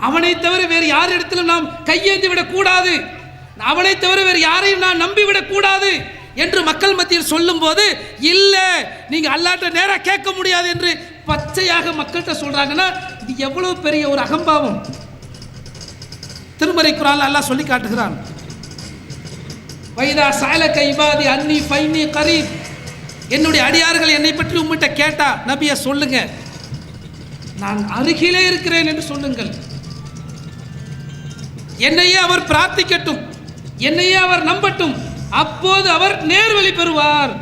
அவனை தவிர வேறு யாரிடத்திலும் நாம் கையேந்தி விடக்கூடாது, அவனை தவிர வேறு யாரையும் நான் நம்பிவிடக்கூடாது என்று மக்கள் மத்தியில் சொல்லும் போது, இல்லை நீங்கள் அல்லாஹ்ட்ட நேராக கேட்க முடியாது என்று பச்சையாக மக்கள்கிட்ட சொல்றாங்கன்னா இது எவ்வளவு பெரிய ஒரு அகம்பாவம். திருமறை குர்ஆன்ல அல்லாஹ் சொல்லி காட்டுகிறான், வைதா சஅலக இபாதி அன்னி ஃபைன்னி கரீப், என்னுடைய அடியார்கள் என்னை பற்றி உம்மிட்ட கேட்டா நபியை சொல்லுங்க, நான் அருகிலே இருக்கிறேன் என்று சொல்லுங்கள். என்னையே அவர் பிரார்த்திக்கட்டும், என்னையே அவர் நம்பட்டும், அப்போது அவர் நேர்வழி பெறுவார்.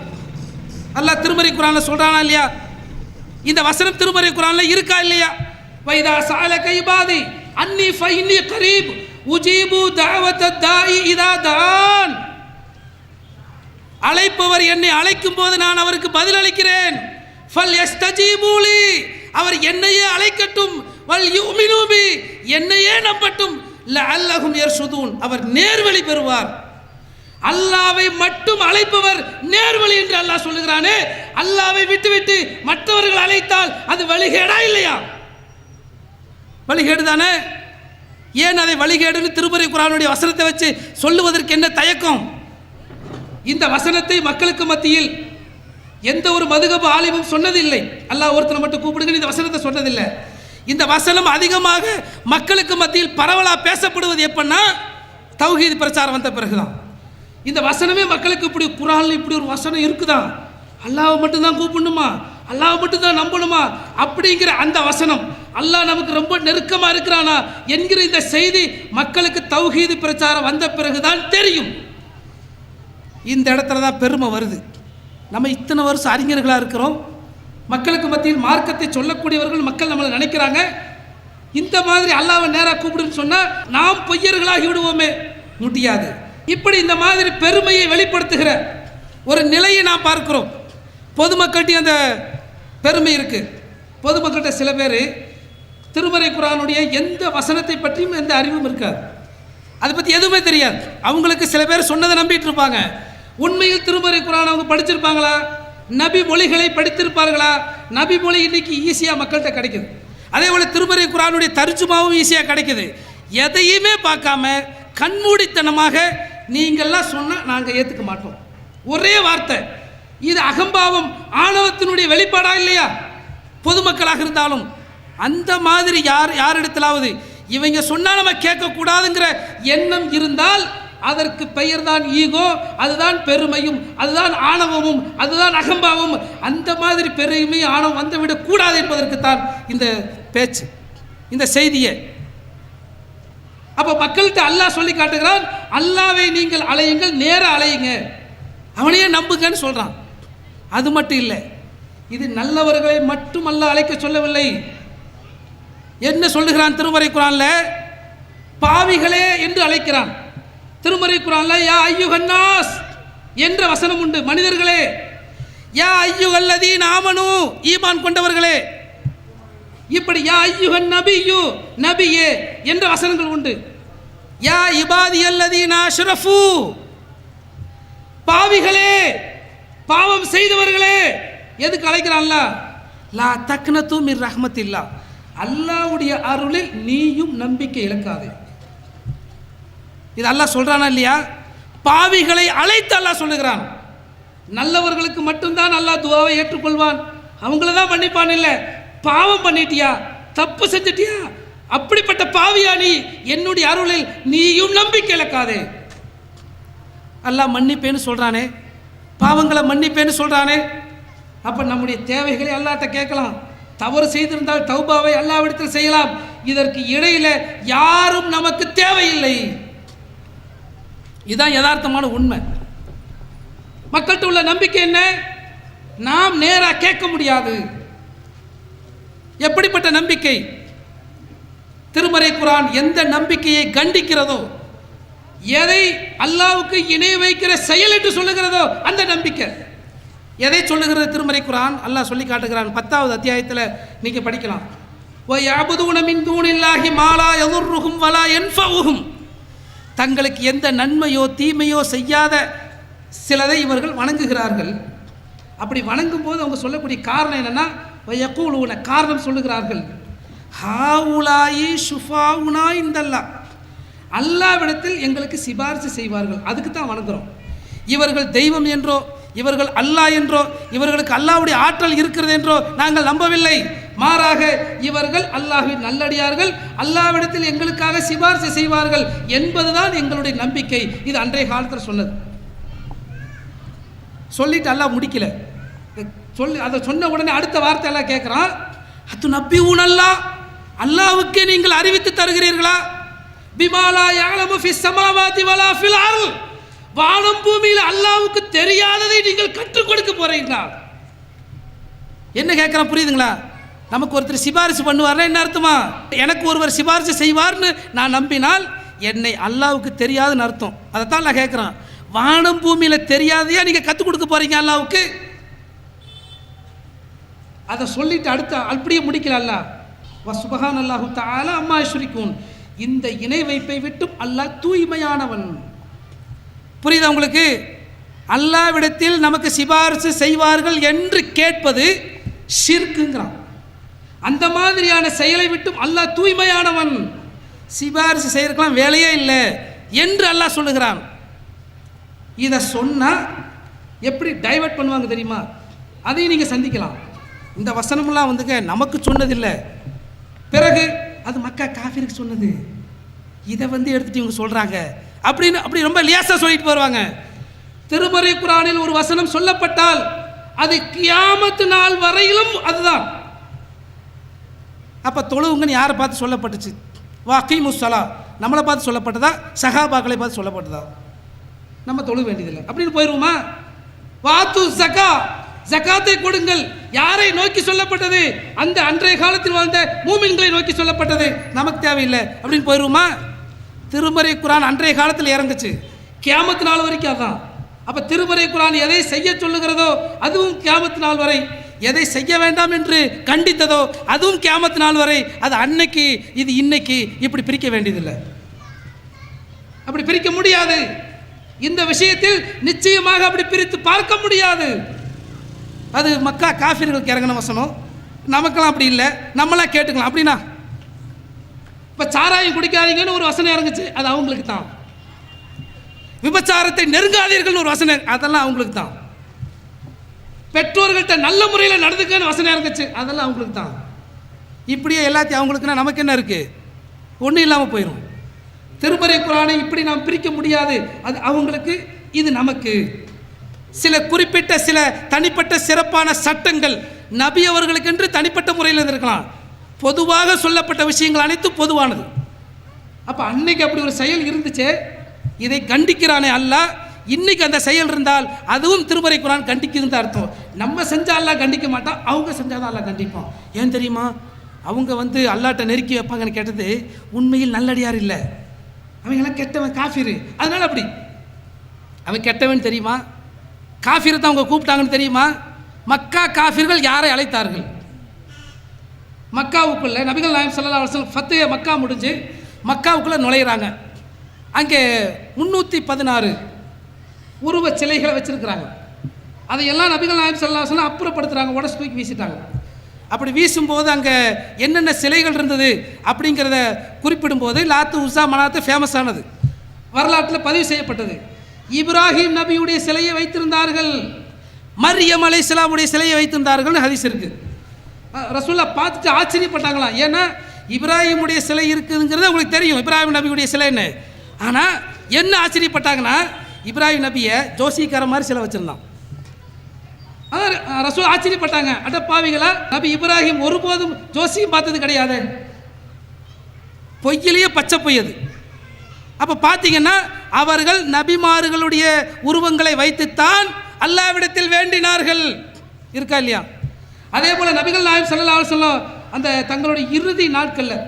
அல்லாஹ் திருமறை குர்ஆன்ல சொல்றானா இல்லையா? இந்த வசனம் திருமறை குர்ஆன்ல இருக்கா இல்லையா? வைதா சஅலக இபாதி அன்னி ஃபஇன்னி கரீப் உஜீபு தஅவத்தத் தாஇ இதா தான். அழைப்பவர் என்னை அழைக்கும் போது நான் அவருக்கு பதில் அளிக்கிறேன். ஃபல் யஸ்தஜீபூலி, அவர் என்னையே அழைக்கட்டும். வல் யுமினு பி, என்னையே நம்பட்டும். லஅல்லஹும் யர்ஷுதூன், அவர் நேர்வழி பெறுவார். அல்லாவை மட்டும் அழைப்பவர் நேர்வழி என்று அல்லாஹ் சொல்லுகிறானே, அல்லாவை விட்டுவிட்டு மற்றவர்கள் அழைத்தால் அது வழிகேடா இல்லையா? வழிகேடு தானே. ஏன் அதை வழிகேடுன்னு திருமறை குர்ஆனுடைய வசனத்தை வச்சு சொல்லுவதற்கு என்ன தயக்கம்? இந்த வசனத்தை மக்களுக்கு மத்தியில் எந்த ஒரு மதுகப ஆலிமும் சொன்னதில்லை. அல்லாஹ் ஒருத்தனை மட்டும் கூப்பிடுங்க இந்த வசனத்தை சொன்னதில்லை. இந்த வசனம் அதிகமாக மக்களுக்கு மத்தியில் பரவலாக பேசப்படுவது எப்படின்னா தௌஹீத் பிரச்சாரம் வந்த பிறகுதான். இந்த வசனமே மக்களுக்கு இப்படி குர்ஆன்ல இப்படி ஒரு வசனம் இருக்குதா, அல்லாஹ்வை மட்டும்தான் கூப்பிடணுமா, அல்லாஹ்வை மட்டும்தான் நம்பணுமா அப்படிங்கிற அந்த வசனம், அல்லாஹ் நமக்கு ரொம்ப நெருக்கமாக இருக்கிறானா என்கிற இந்த செய்தி மக்களுக்கு தௌஹீத் பிரச்சாரம் வந்த பிறகுதான் தெரியும். இந்த இடத்துல தான் பெருமை வருது. நம்ம இத்தனை வருஷம் அறிஞர்களாக இருக்கிறோம், மக்களுக்கு மத்தியில் மார்க்கத்தை சொல்லக்கூடியவர்கள் மக்கள் நம்மளை நினைக்கிறாங்க. இந்த மாதிரி அல்லாஹ்வை நேராக கூப்பிடுன்னு சொன்னால் நாம் பொய்யர்களாகி விடுவோமே, முடியாது. இப்படி இந்த மாதிரி பெருமையை வெளிப்படுத்துகிற ஒரு நிலையை நாம் பார்க்கிறோம். பொதுமக்கள்கிட்ட அந்த பெருமை இருக்குது. பொதுமக்கள்கிட்ட சில பேர் திருமறை குர்ஆனுடைய எந்த வசனத்தை பற்றியும் எந்த அறிவும் இருக்காது, அதை பற்றி எதுவுமே தெரியாது. அவங்களுக்கு சில பேர் சொன்னதை நம்பிட்டு இருப்பாங்க. உண்மையில் திருமறை குர்ஆன் அவங்க படிச்சிருப்பாங்களா, நபி மொழிகளை படித்திருப்பார்களா? நபி மொழி இன்னைக்கு ஈஸியாக மக்கள்கிட்ட கிடைக்குது. அதே போல் திருமறை குர்ஆனுடைய தர்ஜுமாவும் ஈஸியாக கிடைக்குது. எதையுமே பார்க்காம கண்மூடித்தனமாக நீங்கள்லாம் சொன்னால் நாங்கள் ஏற்றுக்க மாட்டோம், ஒரே வார்த்தை. இது அகம்பாவம், ஆணவத்தினுடைய வெளிப்பாடா இல்லையா? பொதுமக்களாக இருந்தாலும் அந்த மாதிரி யாரிடத்திலாவது இவங்க சொன்னால் நம்ம கேட்கக்கூடாதுங்கிற எண்ணம் இருந்தால் அதற்கு பெயர் தான் ஈகோ, அதுதான் பெருமையும், அதுதான் ஆணவமும், அதுதான் அகம்பாவமும். அந்த மாதிரி பெருமை ஆணவம் வந்துவிடக்கூடாது என்பதற்குத்தான் இந்த பேச்சு, இந்த செய்தியை. அப்போ மக்கள்கிட்ட அல்லாஹ் சொல்லி காட்டுகிறான், அல்லாவை நீங்கள் அலையுங்கள், நேராக அலையுங்க, அவனையே நம்புங்கன்னு சொல்கிறான். அது மட்டும் இல்லை, இது நல்லவர்களை மட்டும் அல்லாஹ் அழைக்க சொல்லவில்லை. என்ன சொல்லுகிறான் திருமறை குர்ஆன்ல? பாவிகளே என்று அழைக்கிறான். திருமறை குர்ஆன்ல யா அய்யுஹன்னாஸ் என்ற வசனம் உண்டு, மனிதர்களே. யா அய்யுஹல்லதீன ஆமனு, ஈமான் கொண்டவர்களே. இப்படி யா அய்யுஹன் நபியு, நபியே என்ற வசனங்கள் உண்டு. யா இபாதியல்லதீன அஷ்ரஃபு, பாவிகளே, பாவம் செய்தவர்களே. எதுக்கு அழைக்கிறான்ல? லா தக்னது மிர் ரஹ்மத்தில்லா, அல்லாஹ்வுடைய அருளில் நீயும் நம்பிக்கை இழக்காதே. இது அல்லாஹ் சொல்றானா இல்லையா? பாவிகளை அழைத்து அல்லாஹ் சொல்லுகிறான். நல்லவர்களுக்கு மட்டும்தான் அல்லாஹ் துஆவை ஏற்றுக்கொள்வான், அவங்கள தான் மன்னிப்பான். இல்லை, பாவம் பண்ணிட்டியா, தப்பு செஞ்சிட்டியா, அப்படிப்பட்ட பாவியா நீ, என்னுடைய அருளில் நீயும் நம்பிக்கை இழக்காதே. அல்லாஹ் மன்னிப்பேன்னு சொல்றானே, பாவங்களை மன்னிப்பேன்னு சொல்றானே. அப்போ நம்முடைய தேவைகளை அல்லாஹ்ட்ட கேட்கலாம். தவறு செய்திருந்தால் தௌபாவை அல்லாஹ்விடத்தில் செய்யலாம். இதற்கு இடையில யாரும் நமக்கு தேவையில்லை. இதுதான் யதார்த்தமான உண்மை. மக்கள்கிட்ட உள்ள நம்பிக்கை என்ன? நாம் நேராக கேட்க முடியாது. எப்படிப்பட்ட நம்பிக்கை? திருமறை குர்ஆன் எந்த நம்பிக்கையை கண்டிக்கிறதோ, எதை அல்லாஹ்வுக்கு இணை வைக்கிற செயல் என்று சொல்லுகிறதோ அந்த நம்பிக்கை. எதை சொல்லுகிறது திருமறை குர்ஆன்? அல்லாஹ் சொல்லி காட்டுகிறான். 10வது அத்தியாயத்தில் நீங்க படிக்கலாம். வயஅபுதுன மின் தூனில்லாஹி மா லா யதுர்ருஹும் வலா யன்ஃபஉஹும், தங்களுக்கு எந்த நன்மையோ தீமையோ செய்யாத சிலதை இவர்கள் வணங்குகிறார்கள். அப்படி வணங்கும் போது அவங்க சொல்லக்கூடிய காரணம் என்னன்னா, வயக்கூலுன, காரணம் சொல்லுகிறார்கள், ஹாவுலாயி ஷுஃபாவுனா இந்தல்லாஹ், அல்லாஹ்விடத்தில் எங்களுக்கு சிபாரிசு செய்வார்கள், அதுக்கு தான் வணங்குறோம். இவர்கள் தெய்வம் என்றோ, இவர்கள் அல்லாஹ் என்றோ, இவர்களுக்கு அல்லாஹ்வுடைய ஆற்றல் இருக்கிறது என்றோ நாங்கள் நம்பவில்லை. மாறாக இவர்கள் அல்லாஹ்வின் நல்லடியார்கள், அல்லாஹ்விடத்தில் எங்களுக்காக சிபாரிசு செய்வார்கள் என்பதுதான் எங்களுடைய நம்பிக்கை. இது அன்றைய காலத்தில் சொன்னது. சொல்லிட்டு அல்லாஹ் முடிக்கல. சொல்லி அதை சொன்ன உடனே அடுத்த வார்த்தை எல்லாம் கேட்குறான், அத்து நப்பி ஊனல்லா, அல்லாஹ்வுக்கே நீங்கள் அறிவித்து தருகிறீர்களா? பிமாலா யஅலமு ஃபிஸ் ஸமாவாதி வலா ஃபில் அர்ல். வானம் பூமியில் அல்லாஹ்வுக்கு தெரியாததை நீங்கள் கற்றுக் கொடுக்க போறீங்களா? என்ன கேட்குறேன் புரியுதுங்களா? நமக்கு ஒருத்தர் சிபாரிசு பண்ணுவார்னா என்ன அர்த்தமா? எனக்கு ஒருவர் சிபாரிசு செய்வார்னு நான் நம்பினால் என்னை அல்லாஹ்வுக்கு தெரியாதுன்னு அர்த்தம். அதைத்தான் நான் கேட்குறேன். வானம் பூமியில் தெரியாதையா நீங்கள் கற்றுக் கொடுக்க போறீங்க அல்லாஹ்வுக்கு? அதை சொல்லிட்டு அடுத்து அப்படியே முடிக்கல அல்லாஹ். வசுபஹானல்லாஹு தஆலா அம்மா யுஷ்ரிகூன். இந்த இணை வைப்பை விட்டும் அல்லாஹ் தூய்மையானவன். புரியுதா உங்களுக்கு? அல்லாஹ்விடத்தில் நமக்கு சிபாரிசு செய்வார்கள் என்று கேட்பது ஷிர்க்குங்கிறான். அந்த மாதிரியான செயலை விட்டும் அல்லாஹ் தூய்மையானவன். சிபாரிசு செய்யறதுக்கெல்லாம் வேலையே இல்லை என்று அல்லாஹ் சொல்லுகிறான். இதை சொன்னால் எப்படி டைவர்ட் பண்ணுவாங்க தெரியுமா? அதையும் நீங்கள் சந்திக்கலாம். இந்த வசனமெல்லாம் வந்துங்க நமக்கு சொன்னதில்லை, பிறகு அது மக்கா காஃபிருக்கு சொன்னது, இதை எடுத்துட்டு இவங்க சொல்கிறாங்க அப்படின்னு அப்படி ரொம்ப லேசாக சொல்லிட்டு வருவாங்க. திருமறை குர்ஆனில் ஒரு வசனம் சொல்லப்பட்டால் அது கியாமத்து நாள் வரையிலும் அதுதான். அப்போ தொழுவுங்கன்னு யாரை பார்த்து சொல்லப்பட்டுச்சு? வஅகீமுஸ் ஸலா நம்மளை பார்த்து சொல்லப்பட்டதா, சஹாபாக்களை பார்த்து சொல்லப்பட்டதா? நம்ம தொழுக வேண்டியதில்லை அப்படின்னு போயிடுவோமா? வாத்து ஜக்கா ஜக்காத்தை கொடுங்கள் யாரை நோக்கி சொல்லப்பட்டது? அந்த அன்றைய காலத்தில் வாழ்ந்த மூமின்களை நோக்கி சொல்லப்பட்டது, நமக்கு தேவையில்லை அப்படின்னு போயிடுவோமா? திருமறை குர்ஆன் அன்றைய காலத்தில் இறங்குச்சு, கியாமத்து நாள் வரைக்கும் அதான். அப்போ திருமறை குர்ஆன் எதை செய்ய சொல்லுகிறதோ அதுவும் கியாமத்து நாள் வரை, எதை செய்ய வேண்டாம் என்று கண்டித்ததோ அதுவும் கியாமத்து நாள் வரை. அது அன்னைக்கு இது இன்னைக்கு இப்படி பிரிக்க வேண்டியதில்லை, அப்படி பிரிக்க முடியாது. இந்த விஷயத்தில் நிச்சயமாக அப்படி பிரித்து பார்க்க முடியாது. அது மக்கா காஃபிர்களுக்கு இறங்கின வசனம், நமக்கெல்லாம் அப்படி இல்லை, நம்மளாம் கேட்டுக்கலாம். அப்படின்னா இப்போ சாராயம் குடிக்காதீங்கன்னு ஒரு வசனம் இறங்குச்சு, அது அவங்களுக்கு தான். விபச்சாரத்தை நெருங்காதீர்கள்னு ஒரு வசனம், அதெல்லாம் அவங்களுக்கு தான். பெற்றோர்கள்ட்ட நல்ல முறையில் நடந்துக்கன்னு வசனம் இறங்குச்சு, அதெல்லாம் அவங்களுக்கு தான். இப்படியே எல்லாத்தையும் அவங்களுக்குன்னா நமக்கு என்ன இருக்குது? ஒன்றும் இல்லாமல் போயிடும். திருமறை குர்ஆனை இப்படி நாம் பிரிக்க முடியாது. அது அவங்களுக்கு, இது நமக்கு. சில குறிப்பிட்ட சில தனிப்பட்ட சிறப்பான சட்டங்கள் நபி அவர்களுக்கென்று தனிப்பட்ட முறையில் இருந்திருக்கலாம். பொதுவாக சொல்லப்பட்ட விஷயங்கள் அனைத்தும் பொதுவானது. அப்போ அன்னைக்கு அப்படி ஒரு செயல் இருந்துச்சு, இதை கண்டிக்கிறானே அல்லாஹ். இன்னைக்கு அந்த செயல் இருந்தால் அதுவும் திருமறை குர்ஆன் கண்டிக்குதுன்னு அர்த்தம். நம்ம செஞ்சால் அல்லாஹ் கண்டிக்க மாட்டான், அவங்க செஞ்சால் தான் அல்லாஹ் கண்டிப்பான். ஏன் தெரியுமா? அவங்க அல்லாஹ்ட்ட நெருக்கி வைப்பாங்கன்னு கேட்டது உண்மையில் நல்லடியார் இல்லை, அவங்கெல்லாம் கெட்டவன் காஃபிரு. அதனால் அப்படி அவன் கெட்டவன் தெரியுமா? காஃபிரை தான் அவங்க கூப்பிட்டாங்கன்னு தெரியுமா? மக்கா காஃபிர்கள் யாரை அழைத்தார்கள்? மக்காவுக்குள்ளே நபிகள் நாயகம் ஸல்லல்லாஹு அலைஹி வஸல்லம் ஃபத்ஹ் மக்கா முடிஞ்சு மக்காவுக்குள்ளே நுழையிறாங்க. அங்கே 316 உருவ சிலைகளை வச்சுருக்கிறாங்க. அதையெல்லாம் நபிகள் நாயகம் ஸல்லல்லாஹு அலைஹி வஸல்லம் அப்புறப்படுத்துகிறாங்க, உடச்சு தூக்கி வீசிட்டாங்க. அப்படி வீசும்போது அங்கே என்னென்ன சிலைகள் இருந்தது அப்படிங்கிறத குறிப்பிடும்போது லாத்து உஸா மனாத்து ஃபேமஸானது, வரலாற்றில் பதிவு செய்யப்பட்டது. இப்ராஹிம் நபியுடைய சிலையை வைத்திருந்தார்கள், மரியம் அலைஹிஸ்ஸலாமுடைய சிலையை வைத்திருந்தார்கள்னு ஹதீஸ் இருக்குது. ரசூல்லா பார்த்துட்டு ஆச்சரியப்பட்டாங்களாம். ஏன்னா இப்ராஹிமுடைய சிலை இருக்குதுங்கிறது உங்களுக்கு தெரியும், இப்ராஹிம் நபியுடைய சிலைன்னு. ஆனால் என்ன ஆச்சரியப்பட்டாங்கன்னா இப்ராஹிம் நபியை ஜோசிக்கார மாதிரி சிலை வச்சுருந்தான். அதான் ரசூல் ஆச்சரியப்பட்டாங்க, அட பாவிகளா, நபி இப்ராஹிம் ஒருபோதும் ஜோசியம் பார்த்தது கிடையாது, பொய்யிலேயே பச்சை பொய் அது. அப்போ பார்த்தீங்கன்னா அவர்கள் நபிமார்களுடைய உருவங்களை வைத்துத்தான் அல்லாஹ்விடத்தில் வேண்டினார்கள். இருக்கா இல்லையா? அதே போல் நபிகள் நாயகம் ஸல்லல்லாஹு அலைஹி வஸல்லம் அந்த தங்களுடைய இறுதி நாட்களில்,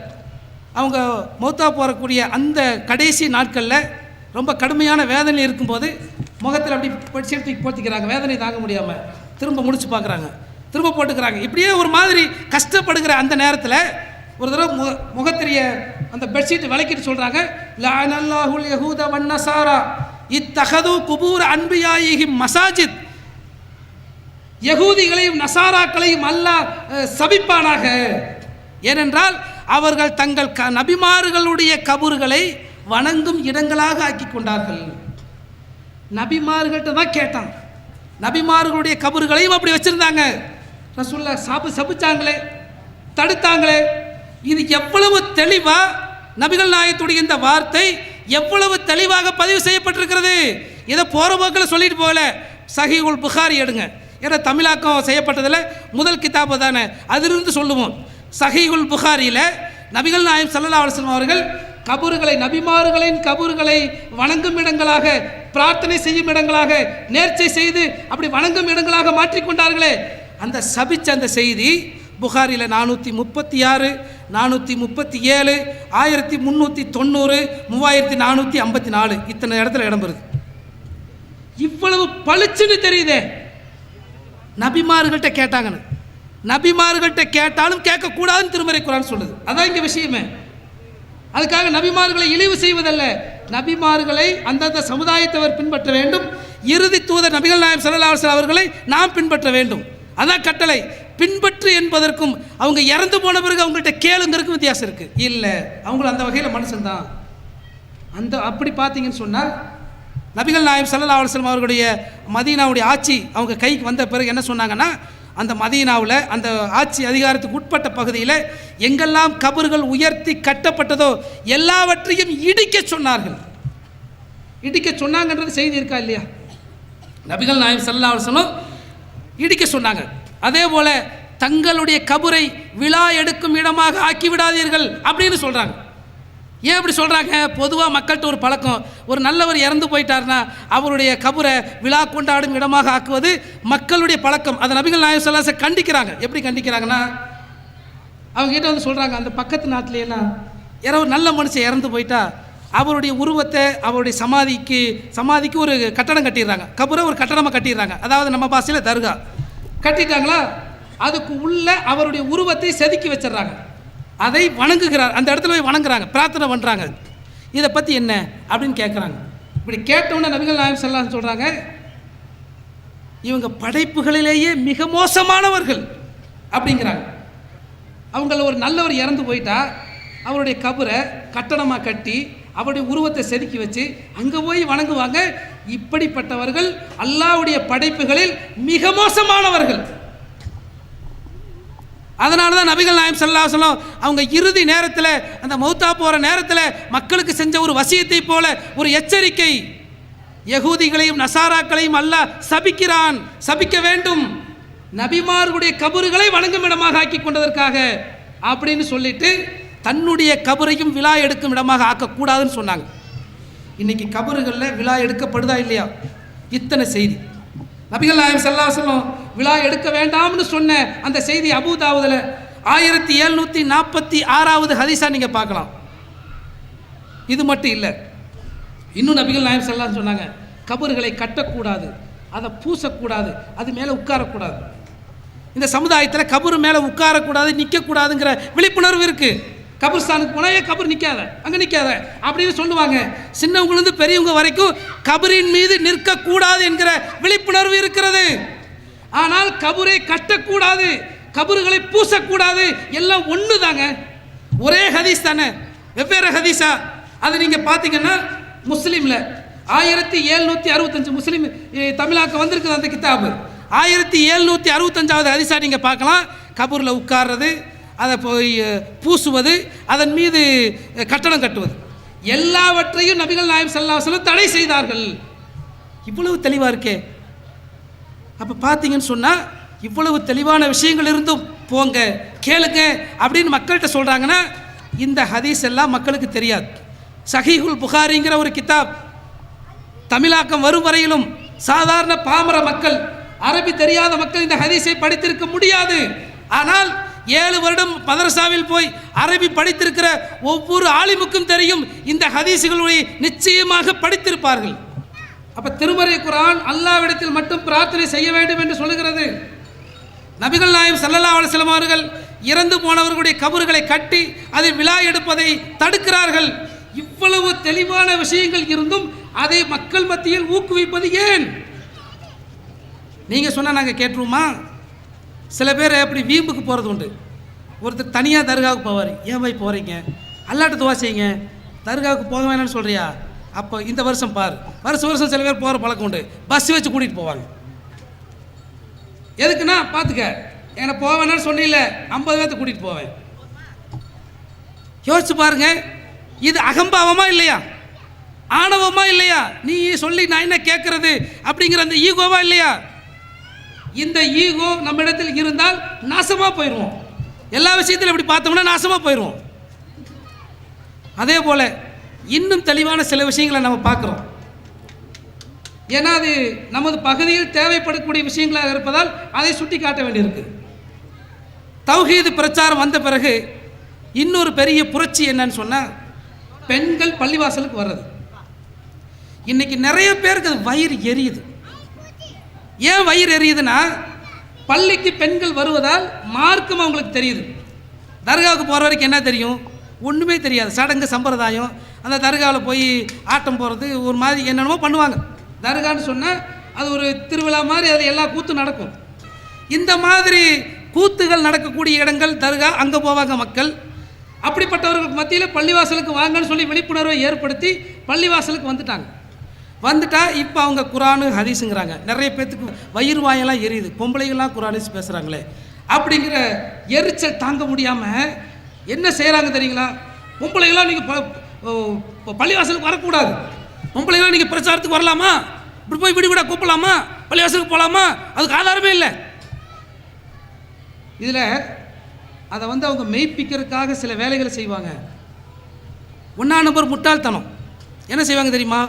அவங்க மௌத்தா போகக்கூடிய அந்த கடைசி நாட்களில் ரொம்ப கடுமையான வேதனை இருக்கும்போது முகத்தில் அப்படி சேர்த்து போத்திக்கிறாங்க, வேதனை தாங்க முடியாமல் திரும்ப முடிச்சு பார்க்குறாங்க, திரும்ப போட்டுக்கிறாங்க. இப்படியே ஒரு மாதிரி கஷ்டப்படுகிற அந்த நேரத்தில் ஒரு தடவை முகத்திரிய அந்த பெட்ஷீட் விளக்கிட்டு சொல்கிறாங்க, லஅனல்லாஹுல் யஹூத வன் நஸாரா இத்தஹது குபூர் அன்பியாயிஹிம் மசாஜித். யகூதிகளையும் நசாராக்களையும் அல்லாஹ் சபிப்பானாக. ஏனென்றால் அவர்கள் தங்கள் நபிமார்களுடைய கபூர்களை வணங்கும் இடங்களாக ஆக்கி கொண்டார்கள். நபிமார்கள்ட்ட தான் கேட்டான், நபிமார்களுடைய கபூர்களையும் அப்படி வச்சுருந்தாங்க. ரசூலுல்லா சபிச்சாங்களே, தடுத்தாங்களே. இது எவ்வளவு தெளிவாக நபிகள் நாயகத்துடைய இந்த வார்த்தை எவ்வளவு தெளிவாக பதிவு செய்யப்பட்டிருக்கிறது. இதை போகிற போக்கில் சொல்லிட்டு போகல. சஹீஹுல் புகாரி எடுங்க, ஏன்னா தமிழாக்கம் செய்யப்பட்டதில் முதல் கிதாபு தானே, அதிலிருந்து சொல்லுவோம். சஹீஹுல் புகாரியில் நபிகள் நாயகம் ஸல்லல்லாஹு அலைஹி வஸல்லம் அவர்கள் கபறுகளை, நபிமார்களின் கபறுகளை வணங்கும் இடங்களாக, பிரார்த்தனை செய்யும் இடங்களாக, நேர்ச்சை செய்து அப்படி வணங்கும் இடங்களாக மாற்றிக்கொண்டார்களே, அந்த சபிச்ச அந்த செய்தி புகாரில் 436, 437, 1390, 3454 இத்தனை இடத்துல இடம்பெறுது. இவ்வளவு பளிச்சுன்னு தெரியுதே. நபிமார்கள்ட்ட கேட்டாங்கன்னு, நபிமார்கள்ட்ட கேட்டாலும் கேட்கக்கூடாதுன்னு திருமறை குர்ஆன் சொல்லுது. அதான் இங்கே விஷயமே. அதுக்காக நபிமார்களை இழிவு செய்வதல்ல, நபிமார்களை அந்தந்த சமுதாயத்தவர் பின்பற்ற வேண்டும். இறுதி தூதர் நபிகள் நாயகம் ஸல்லல்லாஹு அலைஹி வஸல்லம் அவர்களை நாம் பின்பற்ற வேண்டும். அதான் கட்டளை. பின்பற்று என்பதற்கும் அவங்க இறந்து போன பிறகு அவங்கள்ட்ட கேளுங்கிறதுக்கும் வித்தியாசம் இருக்குது. இல்லை, அவங்களும் அந்த வகையில் மனுஷன்தான். அப்படி பார்த்தீங்கன்னு சொன்னால் நபிகள் நாயகம் ஸல்லல்லாஹு அலைஹி வஸல்லம் அவர்களுடைய மதீனாவுடைய ஆட்சி அவங்க கைக்கு வந்த பிறகு என்ன சொன்னாங்கன்னா, அந்த மதீனாவில் அந்த ஆட்சி அதிகாரத்துக்கு உட்பட்ட பகுதியில் எங்கெல்லாம் கபறுகள் உயர்த்தி கட்டப்பட்டதோ எல்லாவற்றையும் இடிக்க சொன்னார்கள். இடிக்க சொன்னாங்கன்றது செய்தி இருக்கா இல்லையா? நபிகள் நாயகம் ஸல்லல்லாஹு அலைஹி வஸல்லம் இடிக்க சொன்னாங்க. அதே போல தங்களுடைய கபரை விழா எடுக்கும் இடமாக ஆக்கிவிடாதீர்கள் அப்படின்னு சொல்கிறாங்க. ஏன் அப்படி சொல்கிறாங்க? பொதுவாக மக்கள்கிட்ட ஒரு பழக்கம், ஒரு நல்லவர் இறந்து போயிட்டார்னா அவருடைய கபரை விழா கொண்டாடும் இடமாக ஆக்குவது மக்களுடைய பழக்கம். அதை நபிகள் நாயகம் ஸல்லல்லாஹு அலைஹி வஸல்லம் கண்டிக்கிறாங்க. எப்படி கண்டிக்கிறாங்கன்னா, அவங்க கிட்ட வந்து சொல்கிறாங்க, அந்த பக்கத்து நாட்டிலையெல்லாம் யாரோ ஒரு நல்ல மனுஷன் இறந்து போயிட்டா அவருடைய உருவத்தை அவருடைய சமாதிக்கு ஒரு கட்டடம் கட்டிடுறாங்க. கபரை ஒரு கட்டடமாக கட்டிடுறாங்க. அதாவது நம்ம பாஷையில் தர்கா கட்டிட்டாங்களா, அதுக்கு உள்ள அவருடைய உருவத்தை செதுக்கி வச்சிடறாங்க. அதை வணங்குகிறார், அந்த இடத்துல போய் வணங்குறாங்க, பிரார்த்தனை பண்ணுறாங்க. இதை பற்றி என்ன அப்படின்னு கேட்குறாங்க. இப்படி கேட்டவுடனே நபிகள் நாயகம் ஸல்லல்லாஹு அலைஹி வஸல்லம் சொல்கிறாங்க, இவங்க படைப்புகளிலேயே மிக மோசமானவர்கள் அப்படிங்கிறாங்க. அவங்கள ஒரு நல்லவர் இறந்து போயிட்டா அவருடைய கபரை கட்டடமாக கட்டி அவருடைய உருவத்தை செதுக்கி வச்சு அங்கே போய் வணங்குவாங்க. இப்படிப்பட்டவர்கள் அல்லாஹ்வுடைய படைப்புகளில் மிக மோசமானவர்கள். அதனால தான் நபிகள் நாயகம் ஸல்லல்லாஹு அலைஹி வஸல்லம் அவங்க இறுதி நேரத்தில், அந்த மௌத்தா போகிற நேரத்தில் மக்களுக்கு செஞ்ச ஒரு வசியத்தை போல ஒரு எச்சரிக்கை, யகூதிகளையும் நசாராக்களையும் அல்லாஹ் சபிக்கிறான், சபிக்க வேண்டும், நபிமார்களுடைய கபறுகளை வணங்கும் இடமாக ஆக்கி கொண்டதற்காக அப்படின்னு சொல்லிட்டு தன்னுடைய கபரையும் விழா எடுக்கும் இடமாக ஆக்கக்கூடாதுன்னு சொன்னாங்க. இன்னைக்கு கபறுகளில் விழா எடுக்கப்படுதா இல்லையா? இத்தனை செய்தி. நபிகள் நாயகம் ஸல்லல்லாஹு அலைஹி வஸல்லம் விழா எடுக்க வேண்டாம்னு சொன்ன அந்த செய்தி அபூ தாவூதுல 1746வது ஹதீஸா நீங்கள் பார்க்கலாம். இது மட்டும் இல்லை, இன்னும் நபிகள் நாயகம் ஸல்லல்லாஹு அலைஹி வஸல்லம் சொன்னாங்க, கபறுகளை கட்டக்கூடாது, அதை பூசக்கூடாது, அது மேலே உட்காரக்கூடாது. இந்த சமுதாயத்தில் கபரு மேலே உட்காரக்கூடாது, நிற்கக்கூடாதுங்கிற விழிப்புணர்வு இருக்குது. கபர்ஸ்தானுக்கு போனால் கபர் நிற்காத, அங்கே நிற்காத அப்படின்னு சொல்லுவாங்க. சின்னவங்கலேருந்து பெரியவங்க வரைக்கும் கபரின் மீது நிற்கக்கூடாது என்கிற விழிப்புணர்வு இருக்கிறது. ஆனால் கபரை கட்டக்கூடாது, கபறுகளை பூசக்கூடாது, எல்லாம் ஒன்று தாங்க, ஒரே ஹதீஸ் தானே, வெவ்வேறு ஹதீஸா? அது நீங்கள் பார்த்தீங்கன்னா முஸ்லீமில் 1765 முஸ்லீம் தமிழாக்க வந்திருக்குது அந்த கிதாபு. 1765வது ஹதீஸா நீங்கள் பார்க்கலாம். கபூரில் உட்கார்றது, அதை போய் பூசுவது, அதன் மீது கட்டடம் கட்டுவது, எல்லாவற்றையும் நபிகள் நாயகம் ஸல்லல்லாஹு அலைஹி வஸல்லம் தடை செய்தார்கள். இவ்வளவு தெளிவாக இருக்கே. அப்போ பார்த்தீங்கன்னு சொன்னால் இவ்வளவு தெளிவான விஷயங்கள் இருந்தும் போங்க கேளுங்க அப்படின்னு மக்கள்கிட்ட சொல்கிறாங்கன்னா இந்த ஹதீஸ் எல்லாம் மக்களுக்கு தெரியாது. சஹீஹுல் புகாரிங்கிற ஒரு கிதாப் தமிழாக்கம் வரும் வரையிலும் சாதாரண பாமர மக்கள், அரபி தெரியாத மக்கள் இந்த ஹதீஸை படித்திருக்க முடியாது. ஆனால் 7 வருடம் மதரசாவில் போய் அரபி படித்திருக்கிற ஒவ்வொரு ஆலிமுக்கும் தெரியும், இந்த ஹதீஸுகளை நிச்சயமாக படித்திருப்பார்கள். அப்போ திருமறை குர்ஆன் அல்லாஹ்விடத்தில் மட்டும் பிரார்த்தனை செய்ய வேண்டும் என்று சொல்லுகிறது. நபிகள் நாயகம் ஸல்லல்லாஹு அலைஹி வஸல்லம் அவர்கள் இறந்து போனவர்களுடைய கபறுகளை கட்டி அதில் விழா எடுப்பதை தடுக்கிறார்கள். இவ்வளவு தெளிவான விஷயங்கள் இருந்தும் அதை மக்கள் மத்தியில் ஊக்குவிப்பது ஏன்? நீங்கள் சொன்னால் நாங்கள் கேட்டுருவோமா? சில பேர் அப்படி வீம்புக்கு போகிறது உண்டு. ஒருத்தர் தனியாக தர்காவுக்கு போவார். ஏன் போய் போகிறீங்க? அல்லாட்ட துவா செய்யுங்க. தர்காவுக்கு போக வேணாம்னு சொல்கிறியா? அப்போ இந்த வருஷம் பார், வருஷம் சில பேர் போகிற பழக்கம் உண்டு. பஸ் வச்சு கூட்டிகிட்டு போவாங்க. எதுக்குன்னா பார்த்துக்க, என்னை போக வேணாம்னு சொன்னில்ல, 50 பேர்த்த கூட்டிகிட்டு போவேன். யோசிச்சு பாருங்க, இது அகம்பாவமா இல்லையா? ஆணவமா இல்லையா? நீ சொல்லி நான் என்ன கேட்கறது அப்படிங்கிற அந்த ஈகோவா இல்லையா? இந்த ஈகோ நம்ம இடத்தில் இருந்தால் நாசமாக போயிடுவோம். எல்லா விஷயத்திலும் இப்படி பார்த்தோம்னா நாசமாக போயிடுவோம். அதே போல் இன்னும் தெளிவான சில விஷயங்களை நம்ம பார்க்குறோம். ஏன்னா அது நமது பகுதியில் தேவைப்படக்கூடிய விஷயங்களாக இருப்பதால் அதை சுட்டி காட்ட வேண்டியிருக்கு. தௌஹீது பிரச்சாரம் வந்த பிறகு இன்னொரு பெரிய புரட்சி என்னன்னு சொன்னால், பெண்கள் பள்ளிவாசலுக்கு வர்றது. இன்றைக்கி நிறைய பேருக்கு அது வயிறு எரியுது. ஏன் வயிறு எரியுதுன்னா, பள்ளிக்கு பெண்கள் வருவதால் மார்க்கம் அவங்களுக்கு தெரியுது. தர்காவுக்கு போகிற வரைக்கும் என்ன தெரியும்? ஒன்றுமே தெரியாது. சடங்கு சம்பிரதாயம், அந்த தர்காவில் போய் ஆட்டம் போகிறது, ஒரு மாதிரி என்னென்னமோ பண்ணுவாங்க. தர்கான்னு சொன்னால் அது ஒரு திருவிழா மாதிரி, அதில் எல்லா கூத்தும் நடக்கும். இந்த மாதிரி கூத்துகள் நடக்கக்கூடிய இடங்கள் தர்கா, அங்கே போவாங்க மக்கள். அப்படிப்பட்டவர்களுக்கு மத்தியில் பள்ளிவாசலுக்கு வாங்கன்னு சொல்லி விழிப்புணர்வை ஏற்படுத்தி பள்ளிவாசலுக்கு வந்துட்டா இப்போ அவங்க குரானு ஹதீஸுங்கிறாங்க. நிறைய பேர்த்துக்கு வயிறு வாயெல்லாம் எரியுது. பொம்பளைகள்லாம் குரானிஸ் பேசுகிறாங்களே அப்படிங்கிற எரிச்சல் தாங்க முடியாமல் என்ன செய்கிறாங்க தெரியுங்களா? பொம்பளைகளாம் நீங்கள் பள்ளிவாசலுக்கு வரக்கூடாது, பொம்பளைகளாம் நீங்கள் பிரச்சாரத்துக்கு வரலாமா, இப்படி போய் விட கூப்பிடலாமா, பள்ளிவாசலுக்கு போகலாமா, அதுக்கு ஆதாரமே இல்லை. இதில் அதை அவங்க மெய்ப்பிக்கிறதுக்காக சில வேலைகளை செய்வாங்க. 1ஆம் நம்பர் முட்டாள்தனம். என்ன செய்வாங்க தெரியுமா?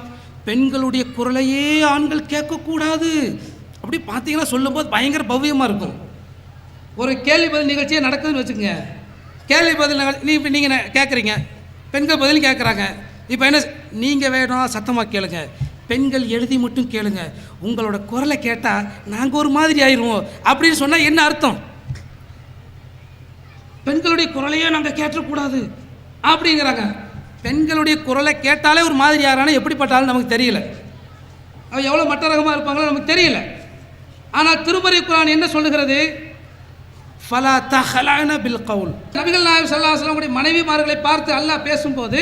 பெண்களுடைய குரலையே ஆண்கள் கேட்கக்கூடாது. அப்படி பார்த்தீங்கன்னா சொல்லும்போது பயங்கர பவ்யமாக இருக்கும். ஒரு கேள்வி பதில் நிகழ்ச்சியே நடக்குதுன்னு வச்சுக்கோங்க. கேள்வி பதில் நீங்கள் கேட்குறீங்க, பெண்கள் பதில் கேட்குறாங்க. இப்போ என்ன, நீங்கள் வேணும் சத்தமாக கேளுங்க, பெண்கள் எழுதி மட்டும் கேளுங்க, உங்களோட குரலை கேட்டால் நாங்கள் ஒரு மாதிரி ஆயிடுவோம் அப்படின்னு சொன்னால் என்ன அர்த்தம்? பெண்களுடைய குரலையே நாங்கள் கேட்டக்கூடாது அப்படிங்கிறாங்க. பெண்களுடைய குரலை கேட்டாலே ஒரு மாதிரி யாரான எப்படிப்பட்டாலும் நமக்கு தெரியல, அவ எவ்வளோ மட்ட ரகமாக இருப்பாங்களோ நமக்கு தெரியல. ஆனால் திருமறை குர்ஆன் என்ன சொல்லுகிறது? ஃபலா தஹலன பில் கவுல். நபிகள் நாயகம் ஸல்லல்லாஹு அலைஹி வஸல்லம் மனைவிமார்களை பார்த்து அல்லாஹ் பேசும்போது,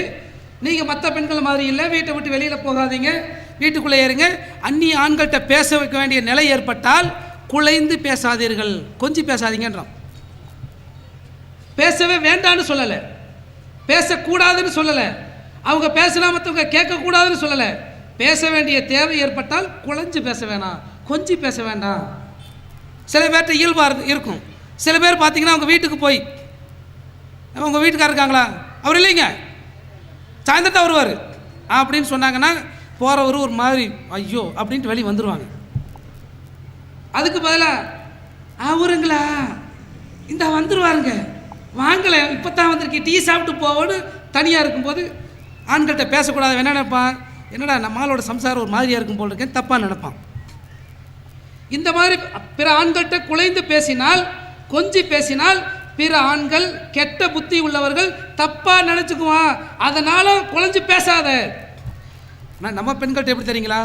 நீங்கள் மற்ற பெண்கள் மாதிரி இல்லை, வீட்டை விட்டு வெளியில் போகாதீங்க, வீட்டுக்குள்ளே ஏறுங்க, அந்நிய ஆண்கள்கிட்ட பேச வைக்க வேண்டிய நிலை ஏற்பட்டால் குலைந்து பேசாதீர்கள், கொஞ்சம் பேசாதீங்கன்றான். பேசவே வேண்டான்னு சொல்லலை, பேசக்கூடாதுன்னு சொல்லலை, அவங்க பேசினா மற்றவங்க கேட்கக்கூடாதுன்னு சொல்லலை. பேச வேண்டிய தேவை ஏற்பட்டால் குலைஞ்சு பேச வேணாம், கொஞ்சம் பேச வேண்டாம். சில பேர்கிட்ட இயல்பாக இருக்கும். சில பேர் பார்த்தீங்கன்னா அவங்க வீட்டுக்கு போய், உங்கள் வீட்டுக்காரர் இருக்காங்களா, அவர் இல்லைங்க, சாயந்தரத்தை வருவார் அப்படின்னு சொன்னாங்கன்னா போகிறவர் ஒரு மாதிரி ஐயோ அப்படின்ட்டு வெளியே வந்துடுவாங்க. அதுக்கு பதிலாக அவருங்களா இந்த வந்துடுவாருங்க, வாங்கலை இப்போ தான் வந்திருக்கேன், டீ சாப்பிட்டு போவோன்னு தனியாக இருக்கும்போது ஆண்கள்கிட்ட பேசக்கூடாது. என்ன நினைப்பான்? என்னடா நம்மளோட சம்சாரம் ஒரு மாதிரியாக இருக்கும் போல் இருக்கேன், தப்பாக நினைப்பான். இந்த மாதிரி பிற ஆண்கள்கிட்ட குலைந்து பேசினால், கொஞ்சி பேசினால் பிற ஆண்கள் கெட்ட புத்தி உள்ளவர்கள் தப்பாக நினச்சிக்குவான். அதனால் குலைஞ்சு பேசாத. ஆனால் நம்ம பெண்கள்கிட்ட எப்படி தெரியுங்களா?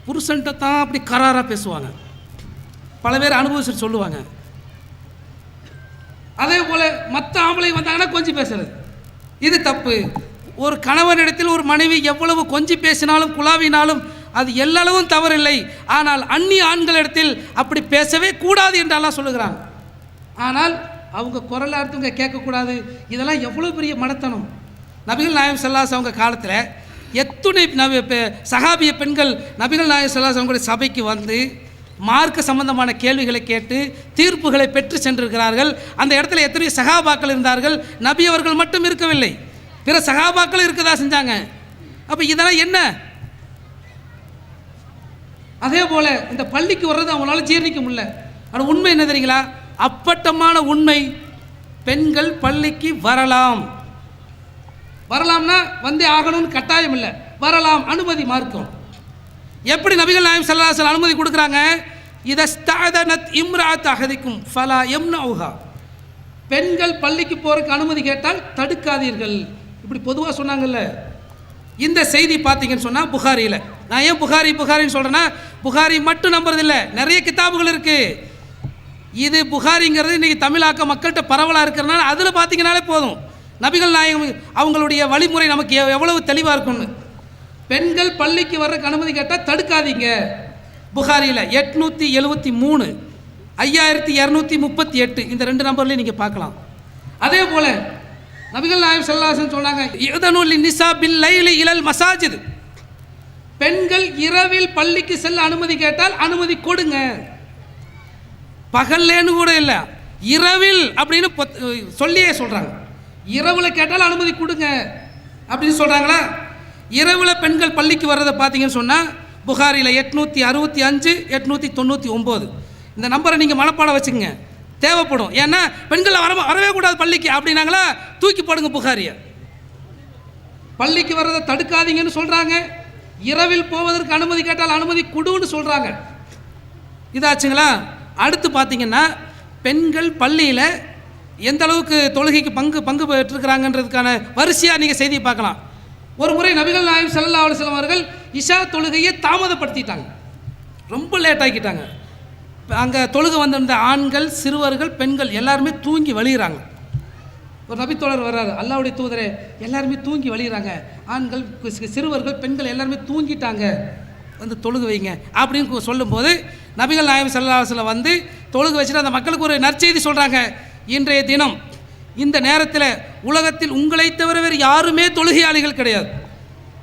புருஷன்கிட்ட தான் அப்படி கராராக பேசுவாங்க. பல பேர் அனுபவிச்சுட்டு சொல்லுவாங்க. அதே போல் மற்ற ஆம்பளை வந்தாங்கன்னா கொஞ்சம் பேசுறது, இது தப்பு. ஒரு கணவனிடத்தில் ஒரு மனைவி எவ்வளவு கொஞ்சி பேசினாலும் குழாவினாலும் அது எல்லளவும் தவறில்லை. ஆனால் அந்நிய ஆண்களிடத்தில் அப்படி பேசவே கூடாது என்று அல்லாஹ் சொல்லுகிறான். ஆனால் அவங்க குரலை அடுத்தவங்க கேட்கக்கூடாது. இதெல்லாம் எவ்வளோ பெரிய மடத்தனம். நபிகள் நாயகம் ஸல்லல்லாஹு அலைஹி அவங்க காலத்தில் எத்துணை சஹாபிய பெண்கள் நபிகள் நாயகம் ஸல்லல்லாஹு அலைஹி அவங்களுடைய சபைக்கு வந்து மார்க்க சம்பந்தமான கேள்விகளை கேட்டு தீர்ப்புகளை பெற்று சென்றிருக்கிறார்கள். அந்த இடத்துல எத்தனை சஹாபாக்கள் இருந்தார்கள்? நபி அவர்கள் மட்டும் இருக்கவில்லை, பிற சஹாபாக்கள் இருக்கதா செஞ்சாங்க. அப்போ இதெல்லாம் என்ன? அதே போல் இந்த பள்ளிக்கு வர்றது அவங்களால ஜீர்ணிக்க முடியல. ஆனால் உண்மை என்ன தெரியுங்களா? அப்பட்டமான உண்மை, பெண்கள் பள்ளிக்கு வரலாம். வரலாம்னா வந்தே ஆகணும்னு கட்டாயம் இல்லை, வரலாம், அனுமதி மார்க்கம். எப்படி நபிகள் நாயகம் ஸல்லல்லாஹு அலைஹி வஸல்லம் அனுமதி கொடுக்குறாங்க? இதஸ்தஅதனத் இம்ராஅத் அஹதிக்கும் ஃபலா யம்னஉஹா. பெண்கள் பள்ளிக்கு போகிறதுக்கு அனுமதி கேட்டால் தடுக்காதீர்கள், இப்படி பொதுவாக சொன்னாங்கல்ல. இந்த செய்தி பார்த்தீங்கன்னு சொன்னால் புகாரியில், நான் ஏன் புகாரின்னு சொல்கிறேன்னா, புகாரி மட்டும் நம்புறதில்லை, நிறைய கிதாபுகள் இருக்குது. இது புகாரிங்கிறது இன்றைக்கி தமிழாக்க மக்கள்கிட்ட பரவலாக இருக்கிறனால அதில் பார்த்தீங்கன்னாலே போதும், நபிகள் நாயகம் அவங்களுடைய வழிமுறை நமக்கு எவ்வளவு தெளிவாக இருக்கும்னு. பெண்கள் பள்ளிக்கு வர்றதுக்கு அனுமதி கேட்டால் தடுக்காதீங்க. புகாரியில் 873, 5238 இந்த 2 நம்பர்லையும் நீங்கள் பார்க்கலாம். அதே போல் நபிகள் நாயகம் ஸல்லல்லாஹு அலைஹி வஸல்லம் சொன்னாங்க, இதனுல் நிசா பில் லைலி இலல் மசாஜித். பெண்கள் இரவில் பள்ளிக்கு செல்ல அனுமதி கேட்டால் அனுமதி கொடுங்க. பகல்லேன்னு கூட இல்லை, இரவில் அப்படின்னு சொல்லியே சொல்கிறாங்க. இரவில் கேட்டால் அனுமதி கொடுங்க. அப்படின்னு சொல்கிறாங்களா? இரவில் பெண்கள் பள்ளிக்கு வர்றதை பார்த்தீங்கன்னு சொன்னால் புகாரில் 865 899 இந்த நம்பரை நீங்கள் மனப்பாடம் வச்சுக்கோங்க, தேவைப்படும். ஏன்னா பெண்கள் வரவே கூடாது பள்ளிக்கு அப்படின்னாங்களா, தூக்கி போடுங்க புகாரியை. பள்ளிக்கு வர்றதை தடுக்காதீங்கன்னு சொல்கிறாங்க. இரவில் போவதற்கு அனுமதி கேட்டால் அனுமதி கொடுன்னு சொல்கிறாங்க. இதாச்சுங்களா? அடுத்து பார்த்தீங்கன்னா பெண்கள் பள்ளியில் எந்த அளவுக்கு தொழுகைக்கு பங்கு பெற்றிருக்கிறாங்கன்றதுக்கான வரிசையாக நீங்கள் செய்தியை பார்க்கலாம். ஒரு முறை நபிகள் நாயகம் ஸல்லல்லாஹு அலைஹி வஸல்லம் அவர்கள் இஷா தொழுகையை தாமதப்படுத்திட்டாங்க, ரொம்ப லேட் ஆக்கிட்டாங்க. அங்கே தொழுகை வந்திருந்த ஆண்கள், சிறுவர்கள், பெண்கள் எல்லாருமே தூங்கி வழிகிறாங்க. ஒரு நபித்தோழர் வர்றாரு, அல்லாஹ்வுடைய தூதரே எல்லாருமே தூங்கி வழிகிறாங்க, ஆண்கள், சிறுவர்கள், பெண்கள் எல்லாருமே தூங்கிட்டாங்க, வந்து தொழுகு வைங்க அப்படின்னு சொல்லும்போது நபிகள் நாயகம் ஸல்லல்லாஹு அலைஹி வஸல்லம் வந்து தொழுகு வச்சுட்டு அந்த மக்களுக்கு ஒரு நற்செய்தி சொல்கிறாங்க. இன்றைய தினம் இந்த நேரத்தில் உலகத்தில் உங்களை தவிர வேறு யாருமே தொழுகையாளிகள் கிடையாது,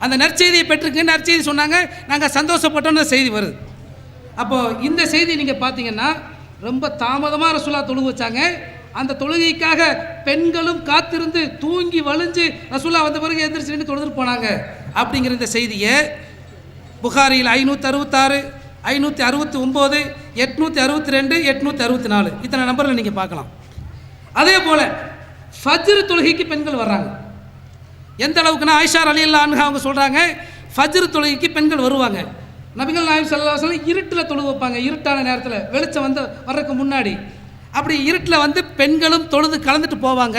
அந்த நற்செய்தியை பெற்றுக்கு நற்செய்தி சொன்னாங்க, நாங்கள் சந்தோஷப்பட்டோன்னு செய்தி வருது. அப்போது இந்த செய்தி நீங்கள் பார்த்தீங்கன்னா ரொம்ப தாமதமாக ரசூலா தொழுகு வச்சாங்க. அந்த தொழுகைக்காக பெண்களும் காத்திருந்து தூங்கி வழிஞ்சு ரசூலா வந்த பிறகு எந்திரிச்சு நின்று தொழுதுட்டு போனாங்க அப்படிங்கிற இந்த செய்தியை புகாரியில் 566 569 862 864 இத்தனை நம்பரில் நீங்கள் பார்க்கலாம். அதே போல் ஃபஜ்ர் தொழுகைக்கு பெண்கள் வர்றாங்க. எந்த அளவுக்குன்னா ஆயிஷா ரலியல்லாஹு அன்ஹா அவங்க சொல்கிறாங்க, ஃபஜ்ர் தொழுகைக்கு பெண்கள் வருவாங்க. நபிகள் நாயகம் ஸல்லல்லாஹு அலைஹி வஸல்லம் இருட்டில் தொழுக வைப்பாங்க, இருட்டான நேரத்தில், வெளிச்சம் வந்து வர்றதுக்கு முன்னாடி. அப்படி இருட்டில் வந்து பெண்களும் தொழுது கலந்துட்டு போவாங்க.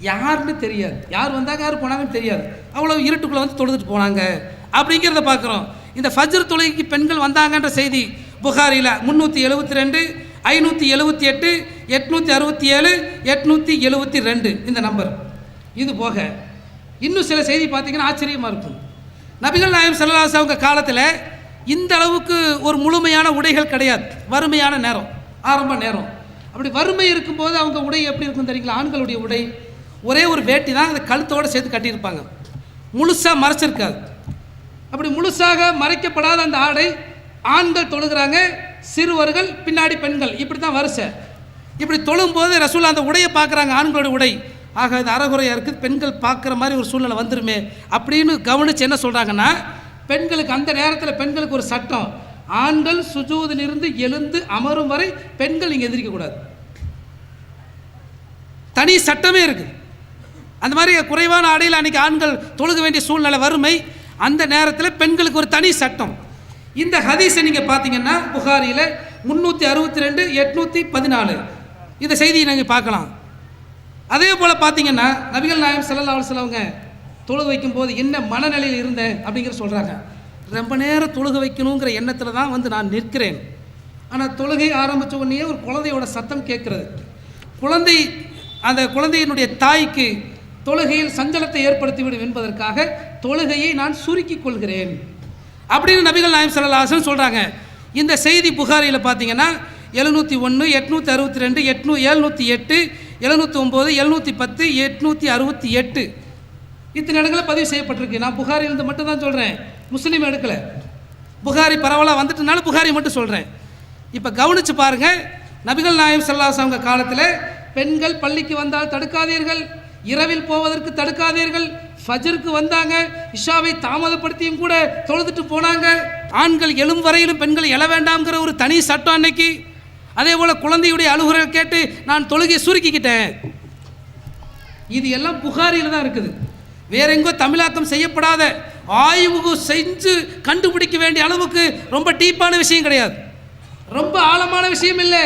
யாருன்னு தெரியாது, யார் வந்தாங்க யார் போனாங்கன்னு தெரியாது, அவ்வளோ இருட்டுக்குள்ளே வந்து தொழுதுட்டு போனாங்க அப்படிங்கிறத பார்க்குறோம். இந்த ஃபஜ்ர் தொழுகைக்கு பெண்கள் வந்தாங்கன்ற செய்தி புகாரியில் 372 578 867 872 இந்த நம்பர். இது போக இன்னும் சில செய்தி பார்த்தீங்கன்னா ஆச்சரியமாக இருக்கும். நபிகள் நாயகம் ஸல்லல்லாஹு அலைஹி வஸல்லம் அவங்க காலத்தில் இந்த அளவுக்கு ஒரு முழுமையான உடைகள் கிடையாது, வறுமையான நேரம், ஆரம்ப நேரம். அப்படி வறுமை இருக்கும்போது அவங்க உடை எப்படி இருக்கும் தெரியுங்களா? ஆண்களுடைய உடை ஒரே ஒரு வேட்டி தான், அதை கழுத்தோடு சேர்த்து கட்டியிருப்பாங்க, முழுசாக மறைச்சிருக்காது. அப்படி முழுசாக மறைக்கப்படாத அந்த ஆடை ஆண்கள் தொழுகிறாங்க, சிறுவர்கள், பின்னாடி பெண்கள், இப்படி தான் வரிசை. இப்படி தொழும்போது ரசூல் அந்த உடையை பார்க்குறாங்க, ஆண்களுடைய உடை. ஆக இது அறகுறையாக இருக்குது, பெண்கள் பார்க்குற மாதிரி ஒரு சூழ்நிலை வந்துருமே அப்படின்னு கவனித்து என்ன சொல்கிறாங்கன்னா, பெண்களுக்கு அந்த நேரத்தில் பெண்களுக்கு ஒரு சட்டம், ஆண்கள் சுஜூதிலிருந்து எழுந்து அமரும் வரை பெண்கள் இங்கே எதிர்க்கக்கூடாது, தனி சட்டமே இருக்குது. அந்த மாதிரி குறைவான ஆடையில் அன்றைக்கி ஆண்கள் தொழுக வேண்டிய சூழ்நிலை வறுமை, அந்த நேரத்தில் பெண்களுக்கு ஒரு தனி சட்டம். இந்த ஹதீஸை நீங்கள் பார்த்தீங்கன்னா புகாரியில் 362 814 இந்த செய்தியை நீங்கள் பார்க்கலாம். அதே போல் பார்த்தீங்கன்னா நபிகள் நாயகம் ஸல்லல்லாஹு அலைஹி வஸல்லம் அவங்க தொழுக வைக்கும்போது என்ன மனநிலையில் இருந்தேன் அப்படிங்கிற சொல்கிறாங்க. ரொம்ப நேரம் தொழுக வைக்கணுங்கிற எண்ணத்தில் தான் வந்து நான் நிற்கிறேன். ஆனால் தொழுகை ஆரம்பித்த உடனே ஒரு குழந்தையோட சத்தம் கேட்குறது. அந்த குழந்தையினுடைய தாய்க்கு தொழுகையில் சஞ்சலத்தை ஏற்படுத்திவிடும் என்பதற்காக தொழுகையை நான் சுருக்கிக் கொள்கிறேன் அப்படின்னு நபிகள் நாயகம் ஸல்லல்லாஹு அலைஹி வஸல்லம் சொல்கிறாங்க. இந்த செய்தி புகாரியில் பார்த்தீங்கன்னா 701 862 708 709 710 868 இத்தனை இடங்களில் பதிவு செய்யப்பட்டிருக்கு. நான் புகாரிலிருந்து மட்டும் தான் சொல்கிறேன், முஸ்லீம் எடுக்கலை. புகாரி பரவலாக வந்துட்டனால புகாரி மட்டும் சொல்கிறேன். இப்போ கவனித்து பாருங்கள், நபிகள் நாயகம் ஸல்லல்லாஹு அலைஹி வஸல்லம் காலத்தில் பெண்கள் பள்ளிக்கு வந்தால் தடுக்காதீர்கள், இரவில் போவதற்கு தடுக்காதீர்கள், ஃபஜ்ருக்கு வந்தாங்க, இஷாவை தாமதப்படுத்தியும் கூட தொழுதுட்டு போனாங்க, ஆண்கள் எழும் வரையிலும் பெண்கள் எழ வேண்டாம்ங்கிற ஒரு தனி சட்டம் அன்னைக்கு. அதே போல் குழந்தையுடைய அழுகுறை கேட்டு நான் தொழுகையை சுருக்கிக்கிட்டேன். இது எல்லாம் புகாரியில் தான் இருக்குது, வேற எங்கோ தமிழாக்கம் செய்யப்படாத, ஆய்வு செஞ்சு கண்டுபிடிக்க வேண்டிய அளவுக்கு ரொம்ப டீப்பான விஷயம் கிடையாது, ரொம்ப ஆழமான விஷயம் இல்லை,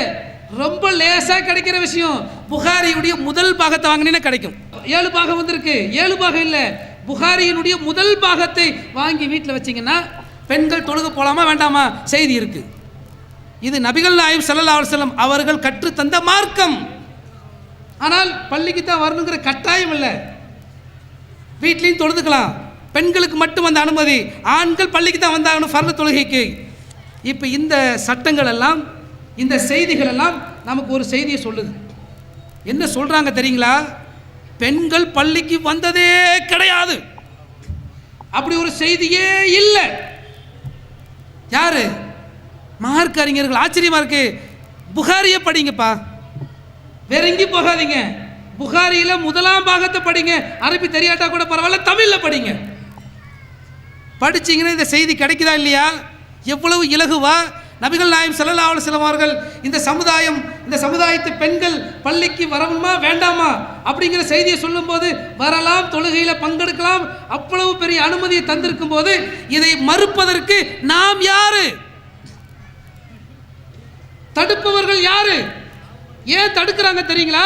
ரொம்ப லேசாக கிடைக்கிற விஷயம். புகாரியுடைய முதல் பாகத்தை வாங்கினீங்கன்னா கிடைக்கும். 7 பாகம் வந்திருக்கு, 7 பாகம் இல்லை, புகாரியினுடைய முதல் பாகத்தை வாங்கி வீட்டில் வச்சிங்கன்னா பெண்கள் தொழுக போகலாமா வேண்டாமா செய்தி இருக்குது. இது நபிகள் நாயகம் ஸல்லல்லாஹு அலைஹி வஸல்லம் அவர்கள் கற்றுத்தந்த மார்க்கம். ஆனால் பள்ளிக்கு தான் வரணுங்கிற கட்டாயம் இல்லை, வீட்லேயும் தொழுதுக்கலாம். பெண்களுக்கு மட்டும் அந்த அனுமதி, ஆண்கள் பள்ளிக்கு தான் வந்தாகணும் ஃபர்து தொழுகைக்கு. இப்போ இந்த சட்டங்கள் எல்லாம், இந்த செய்திகள் எல்லாம் நமக்கு ஒரு செய்தியை சொல்லுது. என்ன சொல்கிறாங்க தெரியுங்களா? பெண்கள் பள்ளிக்கு வந்ததே கிடையாது, அப்படி ஒரு செய்தியே இல்லை. யாரு? மார்க்க அறிஞர்கள். ஆச்சரியமாக இருக்கு. புகாரியை படிங்கப்பா, வேற எங்கேயும் போகாதீங்க, புகாரியில முதலாம் பாகத்தை படிங்க, அரபி தெரியாட்டா கூட பரவாயில்ல, தமிழ்ல படிங்க. படிச்சீங்கன்னா இந்த செய்தி கிடைக்குதா இல்லையா? எவ்வளவு இலகுவா நபிகள் நாயகம் ஸல்லல்லாஹு அலைஹி வஸல்லம் அவர்கள் இந்த சமுதாயத்து பெண்கள் பள்ளிக்கு வரணுமா வேண்டாமா அப்படிங்கிற செய்தியை சொல்லும்போது வரலாம், தொழுகையில் பங்கெடுக்கலாம், அவ்வளவு பெரிய அனுமதியை தந்திருக்கும் போது இதை மறுப்பதற்கு நாம் யாரு? தடுப்பவர்கள் யாரு? ஏன் தடுக்கிறாங்க தெரியுங்களா?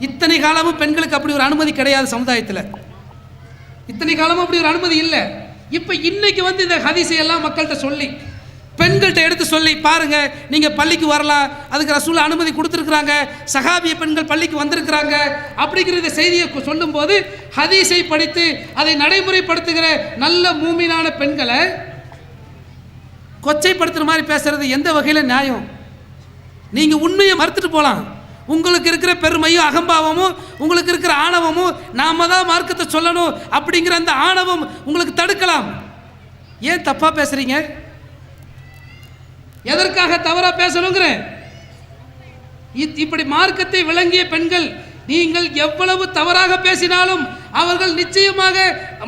இத்தனை காலமும் பெண்களுக்கு அப்படி ஒரு அனுமதி கிடையாது சமுதாயத்தில். இத்தனை காலமும் அப்படி ஒரு அனுமதி இல்லை. இப்போ இன்னைக்கு வந்து இந்த ஹதீஸை எல்லாம் மக்கள்கிட்ட சொல்லி, பெண்கள்கிட்ட எடுத்து சொல்லி பாருங்க, நீங்க பள்ளிக்கு வரலாம், அதுக்கு ரசூல் அனுமதி கொடுத்துருக்குறாங்க, சஹாபிய பெண்கள் பள்ளிக்கு வந்திருக்கிறாங்க அப்படிங்கிற இந்த செய்தியை சொல்லும் போது ஹதீஸை படித்து அதை நடைமுறைப்படுத்துகிற நல்ல மூமினான பெண்களை கொச்சைப்படுத்துற மாதிரி பேசுறது எந்த வகையில் நியாயம்? நீங்க உண்மையை மறுத்துட்டு போகலாம். உங்களுக்கு இருக்கிற பெருமையும் அகம்பாவமும் உங்களுக்கு இருக்கிற ஆணவமும் நாம தான் மார்க்கத்தை சொல்லணும் அப்படிங்கிற அந்த ஆணவம் உங்களுக்கு தடுக்கலாம். ஏன் தப்பா பேசுறீங்க? எதற்காக தவறா பேசணுங்கிறேன்? இப்படி மார்க்கத்தை விளங்கிய பெண்கள் நீங்கள் எவ்வளவு தவறாக பேசினாலும் அவர்கள் நிச்சயமாக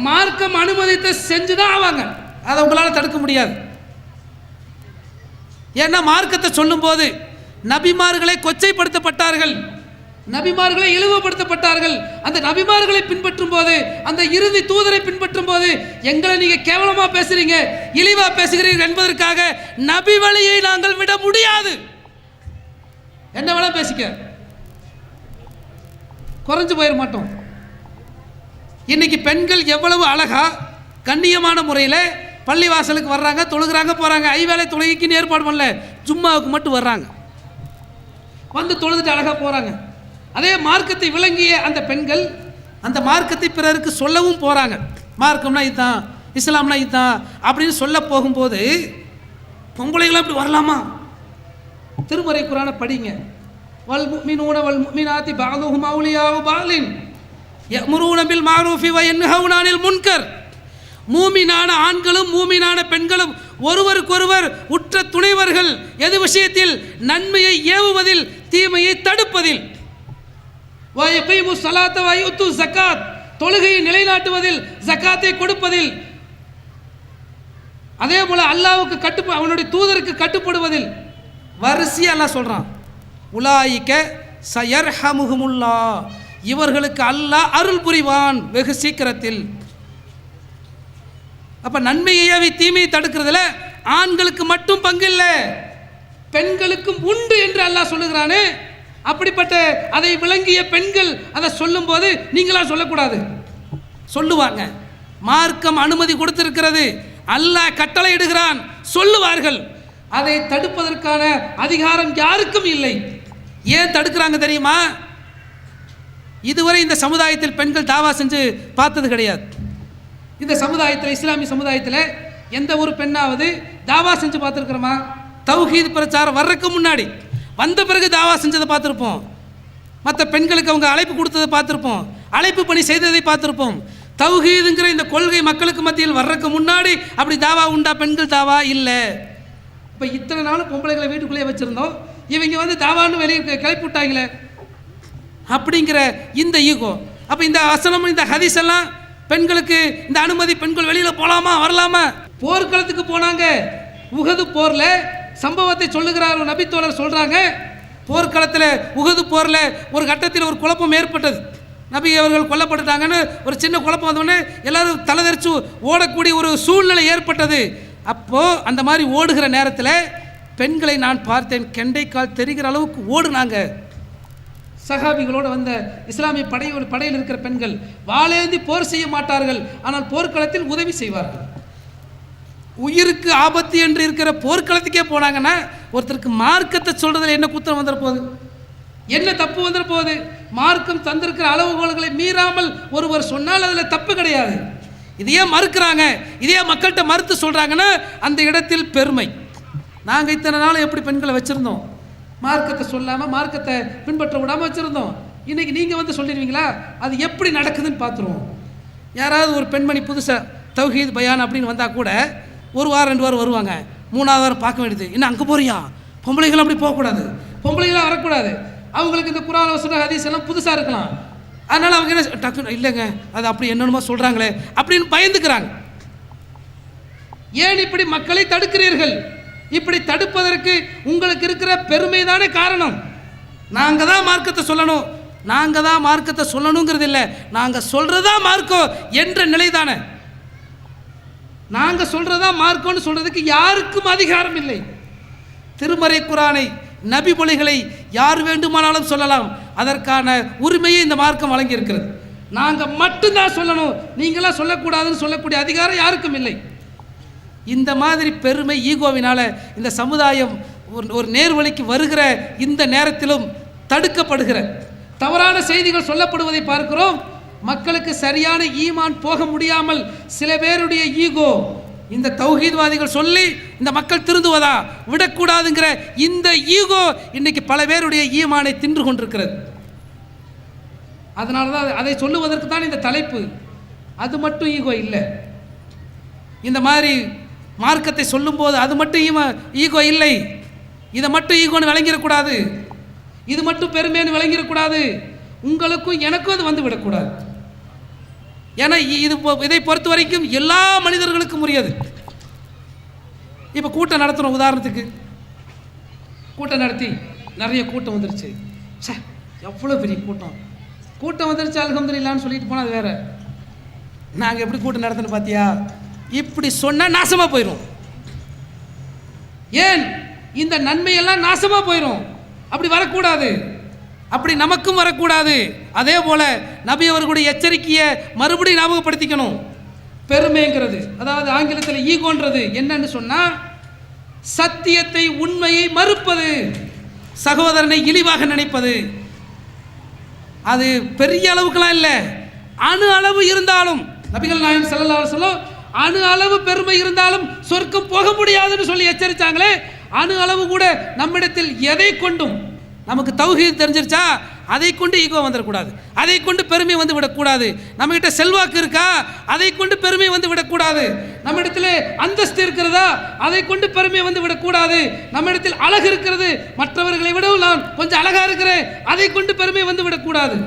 மார்க்கம் அனுமதித்த செஞ்சுதான் ஆவாங்க. அதை உங்களால் தடுக்க முடியாது. ஏன்னா மார்க்கத்தை சொல்லும் போது நபிமார்களை கொச்சைப்படுத்தப்பட்டார்கள், நபிமார்களை இழிவுபடுத்தப்பட்டார்கள். அந்த நபிமார்களை பின்பற்றும் போது, அந்த இறுதி தூதரை பின்பற்றும் போது எங்களை நீங்க கேவலமா பேசுறீங்க, இழிவா பேசுகிறீர்கள் என்பதற்காக நபி வழியை நாங்கள் விட முடியாது. என்ன வேணா பேசிக்க, குறைஞ்சு போயிட மாட்டோம். இன்னைக்கு பெண்கள் எவ்வளவு அழகா கண்ணியமான முறையில் பள்ளி வாசலுக்கு வர்றாங்க, தொழுகிறாங்க, போறாங்க. ஐவேளை தொழுகைக்குன்னு ஏற்பாடு பண்ணல, ஜும்மாவுக்கு மட்டும் வர்றாங்க, வந்து தொழுதுட்டு அழகா போறாங்க. அதே மார்க்கத்தை விளங்கிய அந்த பெண்கள் அந்த மார்க்கத்தை பிறருக்கு சொல்லவும் போறாங்க. மார்க்கம்னா இதுதான், இஸ்லாம்னா இதுதான் அப்படின்னு சொல்ல போகும்போது பொம்பளைகளும் அப்படி வரலாமா? திருமறை குர்ஆனை படிங்க. வல் முஃமினூன வல் முஃமினாத்தி பஅதுஹும் அவுலியாஉ பஅலின் யஅமுரூன பில் மஅரூஃபி வ யன்ஹவுன அனில் முன்கர். மூமினான ஆண்களும் மூமினான பெண்களும் ஒருவருக்கொருவர் உற்ற துணைவர்கள். எது விஷயத்தில்? நன்மையை ஏவுவதில், தீமையை தடுப்பதில். தொழுகையை நிலைநாட்டுவதில், ஜக்காத்தை கொடுப்பதில், அதே போல அல்லாஹ்வுக்கு அவனுடைய தூதருக்கு கட்டுப்படுவதில். வரிசையா அல்லாஹ் சொல்றான், உலாயிக சயர்ஹமுஹுமுல்லாஹ், இவர்களுக்கு அல்லாஹ் அருள் புரிவான் வெகு சீக்கிரத்தில். அப்ப நன்மையை தீமையை தடுக்கிறதுல ஆண்களுக்கு மட்டும் பங்கு இல்லை, பெண்களுக்கும் உண்டு என்று அல்லாஹ் சொல்லுகிறானே. அப்படிப்பட்ட அதை விளங்கிய பெண்கள் அதை சொல்லும் போது நீங்களா சொல்லக்கூடாது? சொல்லுவாங்க. மார்க்கம் அனுமதி கொடுத்திருக்கிறது, அல்லாஹ் கட்டளை இடுகிறான், சொல்லுவார்கள். அதை தடுப்பதற்கான அதிகாரம் யாருக்கும் இல்லை. ஏன் தடுக்கிறாங்க தெரியுமா? இதுவரை இந்த சமுதாயத்தில் பெண்கள் தாவா செஞ்சு பார்த்தது கிடையாது. இந்த சமுதாயத்தில், இஸ்லாமிய சமுதாயத்தில் எந்த ஒரு பெண்ணாவது தாவா செஞ்சு பார்த்துருக்கிறோமா? தௌஹீத் பிரச்சாரம் வர்றதுக்கு முன்னாடி, வந்த பிறகு தாவா செஞ்சதை பார்த்துருப்போம். மற்ற பெண்களுக்கு அவங்க அழைப்பு கொடுத்ததை பார்த்துருப்போம், அழைப்பு பணி செய்ததை பார்த்துருப்போம். தௌஹீதுங்கிற இந்த கொள்கை மக்களுக்கு மத்தியில் வர்றதுக்கு முன்னாடி அப்படி தாவா உண்டா? பெண்கள் தாவா இல்லை. இப்போ இத்தனை நாளும் பொம்பளைகளை வீட்டுக்குள்ளேயே வச்சுருந்தோம், இவங்க வந்து தாவான்னு வெளியே கிளப்பி விட்டாங்களே அப்படிங்கிற இந்த ஈகோ. அப்போ இந்த வசனம், இந்த ஹதீஸ் எல்லாம் பெண்களுக்கு இந்த அனுமதி, பெண்கள் வெளியில் போகலாமா வரலாமா? போர்க்களத்துக்கு போனாங்க. உஹது போரில் சம்பவத்தை சொல்லுகிறார் நபித்தோழர், சொல்கிறாங்க, போர்க்களத்தில் உஹது போரில் ஒரு கட்டத்தில் ஒரு குழப்பம் ஏற்பட்டது. நபி அவர்கள் கொல்லப்பட்டுட்டாங்கன்னு ஒரு சின்ன குழப்பம் வந்தோடனே எல்லாரும் தலைதறிச்சு ஓடக்கூடிய ஒரு சூழ்நிலை ஏற்பட்டது. அப்போது அந்த மாதிரி ஓடுகிற நேரத்தில் பெண்களை நான் பார்த்தேன், கெண்டைக்கால் தெரிகிற அளவுக்கு ஓடுனாங்க. சஹாபிகளோடு வந்த இஸ்லாமிய படையில் இருக்கிற பெண்கள் வாளேந்தி போர் செய்ய மாட்டார்கள், ஆனால் போர்க்களத்தில் உதவி செய்வார்கள். உயிருக்கு ஆபத்து என்று இருக்கிற போர்க்களத்துக்கே போனாங்கன்னா ஒருத்தருக்கு மார்க்கத்தை சொல்றதுல என்ன குற்றம் வந்துட போகுது? என்ன தப்பு வந்துட போகுது? மார்க்கம் தந்திருக்கிற அளவுகோல்களை மீறாமல் ஒருவர் சொன்னால் அதில் தப்பு கிடையாது. இதையே மறுக்கிறாங்க, இதையே மக்கள்கிட்ட மறுத்து சொல்றாங்கன்னா அந்த இடத்தில் பெருமை. நாங்கள் இத்தனை நாள் எப்படி பெண்களை வச்சிருந்தோம்? மார்க்கத்தை சொல்லாமல், மார்க்கத்தை பின்பற்ற விடாமல் வச்சுருந்தோம். இன்றைக்கி நீங்கள் வந்து சொல்லிடுவீங்களா? அது எப்படி நடக்குதுன்னு பார்த்துருவோம். யாராவது ஒரு பெண்மணி புதுசாக தௌஹீத் பயான் அப்படின்னு வந்தால் கூட ஒரு வாரம் 2 வாரம் வருவாங்க, 3ஆவது வாரம் பார்க்க வேண்டியது. இன்னும் அங்கே போறியா? பொம்பளைகளும் அப்படி போகக்கூடாது, பொம்பளைகளாம் வரக்கூடாது. அவங்களுக்கு இந்த குர்ஆன் வசனம் ஹதீஸ் எல்லாம் புதுசாக இருக்கலாம். அதனால் அவங்க என்ன டக்குன்னு இல்லைங்க அது அப்படி என்னென்னமோ சொல்கிறாங்களே அப்படின்னு பயந்துக்கிறாங்க. ஏன் இப்படி மக்களை தடுக்கிறீர்கள்? இப்படி தடுப்பதற்கு உங்களுக்கு இருக்கிற பெருமை தானே காரணம். நாங்கள் தான் மார்க்கத்தை சொல்லணும், நாங்கள் தான் மார்க்கத்தை சொல்லணுங்கிறது இல்லை, நாங்கள் சொல்கிறதா மார்க்கம் என்ற நிலை தானே. நாங்கள் சொல்கிறதா மார்க்கம்னு சொல்கிறதுக்கு யாருக்கும் அதிகாரம் இல்லை. திருமறை குர்ஆனை நபி மொழிகளை யார் வேண்டுமானாலும் சொல்லலாம், அதற்கான உரிமையை இந்த மார்க்கம் வழங்கி இருக்கிறது. நாங்கள் மட்டும்தான் சொல்லணும், நீங்களாம் சொல்லக்கூடாதுன்னு சொல்லக்கூடிய அதிகாரம் யாருக்கும் இல்லை. இந்த மாதிரி பெருமை ஈகோவினால இந்த சமுதாயம் ஒரு நேர்வழிக்கு வருகிற இந்த நேரத்திலும் தடுக்கப்படுகிற தவறான செய்திகள் சொல்லப்படுவதை பார்க்கிறோம். மக்களுக்கு சரியான ஈமான் போக முடியாமல் சில பேருடைய ஈகோ, இந்த தௌஹீத்வாதிகள் சொல்லி இந்த மக்கள் திருந்துவதா விடக்கூடாதுங்கிற இந்த ஈகோ இன்னைக்கு பல பேருடைய ஈமானை தின்று கொண்டிருக்கிறது. அதனால தான் அதை சொல்லுவதற்கு தான் இந்த தலைப்பு. அது மட்டும் ஈகோ இல்லை. இந்த மாதிரி மார்க்கத்தை சொல்லும்போது அது மட்டும் ஈகோ இல்லை. இதை மட்டும் ஈகோன்னு விளங்கிடக்கூடாது, இது மட்டும் பெருமைன்னு விளங்கிடக்கூடாது. உங்களுக்கும் எனக்கும் அது வந்து விடக்கூடாது. ஏன்னா இதை பொறுத்த வரைக்கும் எல்லா மனிதர்களுக்கும் உரியது. இப்போ கூட்டம் நடத்துகிறோம், உதாரணத்துக்கு கூட்டம் நடத்தி நிறைய கூட்டம் வந்துருச்சு, எவ்வளோ பெரிய கூட்டம் வந்துருச்சு அல்ஹம்துலில்லாஹ்னு சொல்லிட்டு போனால் அது வேற. நாங்கள் எப்படி கூட்டம் நடத்தணும் பார்த்தியா, இப்படி சொன்னால் நாசமாக போயிடும். ஏன் இந்த நன்மையெல்லாம் நாசமாக போயிடும். அப்படி வரக்கூடாது, அப்படி நமக்கும் வரக்கூடாது. அதே போல நபி அவர்களுடைய எச்சரிக்கையை மறுபடியும் ஞாபகப்படுத்திக்கணும். பெருமைங்கிறது, அதாவது ஆங்கிலத்தில் ஈகோன்றது என்னன்னு சொன்னால் சத்தியத்தை உண்மையை மறுப்பது, சகோதரனை இழிவாக நினைப்பது. அது பெரிய அளவுக்குலாம் இல்லை, அணு அளவு இருந்தாலும் நபிகள் நாயகம் ஸல்லல்லாஹு அலைஹி வஸல்லம் அணு அளவு பெருமை இருந்தாலும் சொர்க்கம் போக முடியாதுன்னு சொல்லி எச்சரித்தாங்களே. அணு அளவு கூட நம்மிடத்தில் எதை கொண்டும் நமக்கு தௌஹீத் தெரிஞ்சிருச்சா அதை கொண்டு ஈகோ வந்துடக்கூடாது, அதை கொண்டு பெருமை வந்து விடக்கூடாது. நம்மகிட்ட செல்வாக்கு இருக்கா அதை கொண்டு பெருமை வந்து விடக்கூடாது. நம்மிடத்தில் அந்தஸ்து இருக்கிறதா அதை கொண்டு பெருமை வந்து விடக்கூடாது. நம்மிடத்தில் அழகு இருக்கிறது, மற்றவர்களை விடவும் நான் கொஞ்சம் அழகா இருக்கிறேன், அதை கொண்டு பெருமை வந்து விடக்கூடாது.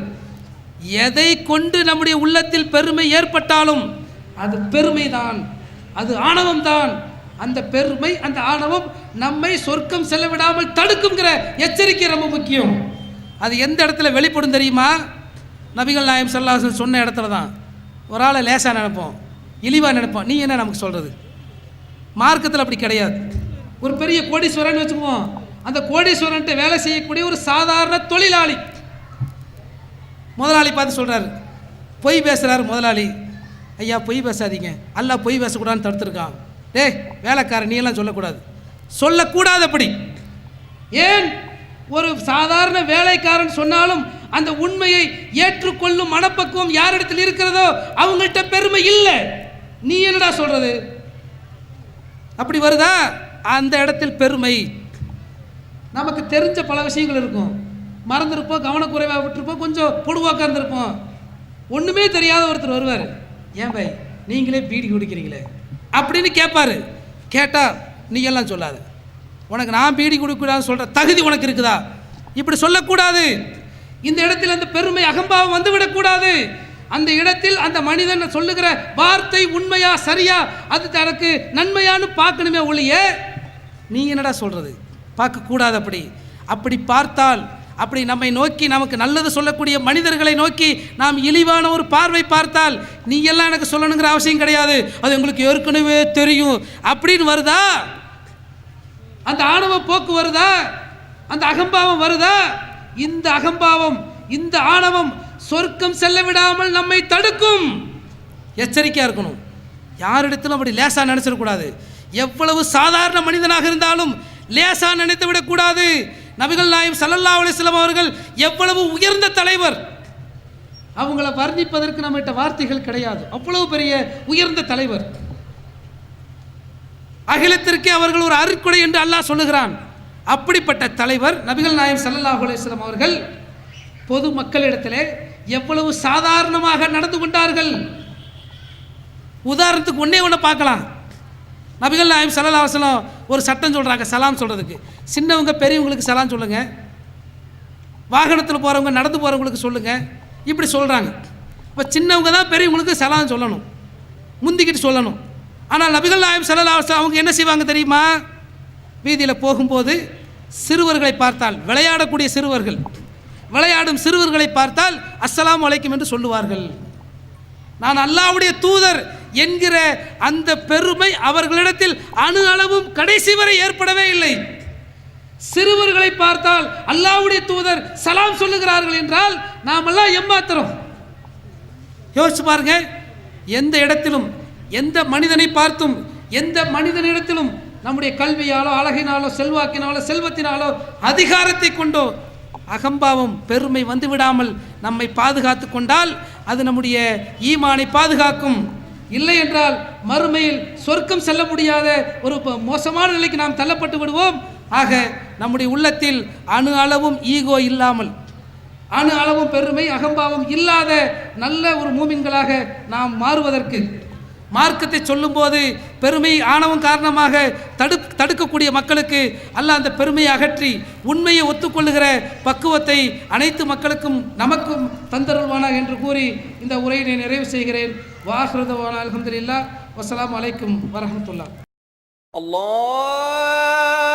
எதை கொண்டு நம்முடைய உள்ளத்தில் பெருமை ஏற்பட்டாலும் அது பெருமைதான், அது ஆணவம் தான். அந்த பெருமை அந்த ஆணவம் நம்மை சொர்க்கம் செல்ல விடாமல் தடுக்குங்கிற எச்சரிக்கை ரொம்ப முக்கியம். அது எந்த இடத்துல வெளிப்படும் தெரியுமா? நபிகள் நாயகம் ஸல்லல்லாஹு அலைஹி வஸல்லம் சொன்ன இடத்துல தான். ஒரு ஆளை லேசாக நினைப்போம், இழிவாக நினைப்போம். நீ என்ன நமக்கு சொல்கிறது? மார்க்கத்தில் அப்படி கிடையாது. ஒரு பெரிய கோடீஸ்வரன் வச்சுக்குவோம், அந்த கோடீஸ்வரன்ட்டு வேலை செய்யக்கூடிய ஒரு சாதாரண தொழிலாளி முதலாளி பார்த்து சொல்கிறாரு, பொய் பேசுகிறாரு முதலாளி. ஐயா பொய் பேசாதீங்க, அல்லாஹ் பொய் பேசக்கூடாதுன்னு தடுத்துருக்கான். டேய் வேலைக்காரன் நீ எல்லாம் சொல்லக்கூடாது, சொல்லக்கூடாது. அப்படி ஏன் ஒரு சாதாரண வேலைக்காரன் சொன்னாலும் அந்த உண்மையை ஏற்றுக்கொள்ளும் மனப்பக்குவம் யாரிடத்தில் இருக்கிறதோ அவங்கள்ட்ட பெருமை இல்லை. நீ என்னடா சொல்றது? அப்படி வருதா? அந்த இடத்தில் பெருமை. நமக்கு தெரிஞ்ச பல விஷயங்கள் இருக்கும், மறந்துருப்போம், கவனக்குறைவாக விட்டுருப்போம், கொஞ்சம் பொடுவாக்க இருந்திருப்போம். ஒன்றுமே தெரியாத ஒருத்தர் வருவார், ஏன் பாய் நீங்களே பீடி குடிக்கிறீங்களே அப்படின்னு கேட்பாரு. கேட்டால் நீ எல்லாம் சொல்லாது, உனக்கு நான் பீடி குடிக்கூடாதுன்னு சொல்கிற தகுதி உனக்கு இருக்குதா? இப்படி சொல்லக்கூடாது. இந்த இடத்தில் அந்த பெருமை அகம்பாவம் வந்துவிடக்கூடாது. அந்த இடத்தில் அந்த மனிதன் சொல்லுகிற வார்த்தை உண்மையா சரியா, அது தனக்கு நன்மையான்னு பார்க்கணுமே ஒழிய நீ என்னடா சொல்கிறது பார்க்கக்கூடாது. அப்படி பார்த்தால், அப்படி நம்மை நோக்கி நமக்கு நல்லது சொல்லக்கூடிய மனிதர்களை நோக்கி நாம் இழிவான ஒரு பார்வை பார்த்தால், நீ எல்லாம் எனக்கு சொல்லணுங்கிற அவசியம் கிடையாது, அது உங்களுக்கு ஏற்கனவே தெரியும் அப்படின்னு வருதா? அந்த ஆணவ போக்கு வருதா? அந்த அகம்பாவம் வருதா? இந்த அகம்பாவம் இந்த ஆணவம் சொர்க்கம் செல்ல விடாமல் நம்மை தடுக்கும். எச்சரிக்கையாக இருக்கணும். யாரிடத்திலும் அப்படி லேசாக நினைச்சிடக்கூடாது. எவ்வளவு சாதாரண மனிதனாக இருந்தாலும் லேசாக நினைத்து விடக்கூடாது. நபிகள் நாயகம் ஸல்லல்லாஹு அலைஹி வஸல்லம் அவர்கள் எவ்வளவு உயர்ந்த தலைவர், அவங்கள வர்ணிப்பதற்கு நம்மகிட்ட வார்த்தைகள் கிடையாது. அவ்வளவு பெரிய உயர்ந்த தலைவர். அகிலத்திற்கே அவர்கள் ஒரு அருட்கொடை என்று அல்லாஹ் சொல்லுகிறான். அப்படிப்பட்ட தலைவர் நபிகள் நாயகம் ஸல்லல்லாஹு அலைஹி வஸல்லம் அவர்கள் பொது மக்களிடத்திலே எவ்வளவு சாதாரணமாக நடந்து கொண்டார்கள். உதாரணத்துக்கு ஒன்று பார்க்கலாம். நபிகள் நாயகம் ஸல்லல்லாஹு அலைஹி வஸல்லம் ஒரு சட்டம் சொல்கிறாங்க சலாம் சொல்கிறதுக்கு. சின்னவங்க பெரியவங்களுக்கு சலாம் சொல்லுங்க, வாகனத்தில் போகிறவங்க, நடந்து போகிறவங்களுக்கு சொல்லுங்கள், இப்படி சொல்கிறாங்க. இப்போ சின்னவங்க தான் பெரியவங்களுக்கு சலாம் சொல்லணும், முந்திக்கிட்டு சொல்லணும். ஆனால் நபிகள் நாயகம் ஸல்லல்லாஹு அலைஹி வஸல்லம் அவங்க என்ன செய்வாங்க தெரியுமா? வீதியில் போகும்போது சிறுவர்களை பார்த்தால், விளையாடக்கூடிய சிறுவர்கள், விளையாடும் சிறுவர்களை பார்த்தால் அஸ்ஸலாமு அலைக்கும் என்று சொல்லுவார்கள். நான் அல்லாஹ்வுடைய தூதர் என்கிற அந்த பெருமை அவர்களிடத்தில் அணு அளவும் கடைசி வரை ஏற்படவே இல்லை. சிறுவர்களை பார்த்தால் அல்லாஹ்வுடைய தூதர் சலாம் சொல்லுகிறார்கள் என்றால் நாமெல்லாம் ஏமாத்துறோம். யோசிச்சு பாருங்க, எந்த இடத்திலும், எந்த மனிதனை பார்த்தும், எந்த மனிதனிடத்திலும் நம்முடைய கல்வியாலோ, அழகினாலோ, செல்வாக்கினாலோ, செல்வத்தினாலோ, அதிகாரத்தை கொண்டோ அகம்பாவம், பெருமை வந்து விடாமல் நம்மை பாதுகாத்து கொண்டால் அது நம்முடைய ஈமானை பாதுகாக்கும். இல்லை என்றால் மறுமையில் சொர்க்கம் செல்ல முடியாத ஒரு மோசமான நிலைக்கு நாம் தள்ளப்பட்டு விடுவோம். ஆக நம்முடைய உள்ளத்தில் அணு அளவும் ஈகோ இல்லாமல், அணு அளவும் பெருமை, அகம்பாவம் இல்லாத நல்ல ஒரு மூமின்களாக நாம் மாறுவதற்கு, மார்க்கத்தை சொல்லும்போது பெருமை ஆணவம் காரணமாக தடுக்கக்கூடிய மக்களுக்கு அல்லாஹ் அந்த பெருமையை அகற்றி உண்மையை ஒத்துக்கொள்ளுகிற பக்குவத்தை அனைத்து மக்களுக்கும் நமக்கும் தந்தருள்வானாக என்று கூறி இந்த உரையினை நிறைவு செய்கிறேன். வாஹ்ரதவான அல்ஹம்துலில்லாஹ். வஸ்ஸலாமு அலைக்கும் வரஹ்மத்துல்லாஹ். அல்லாஹ்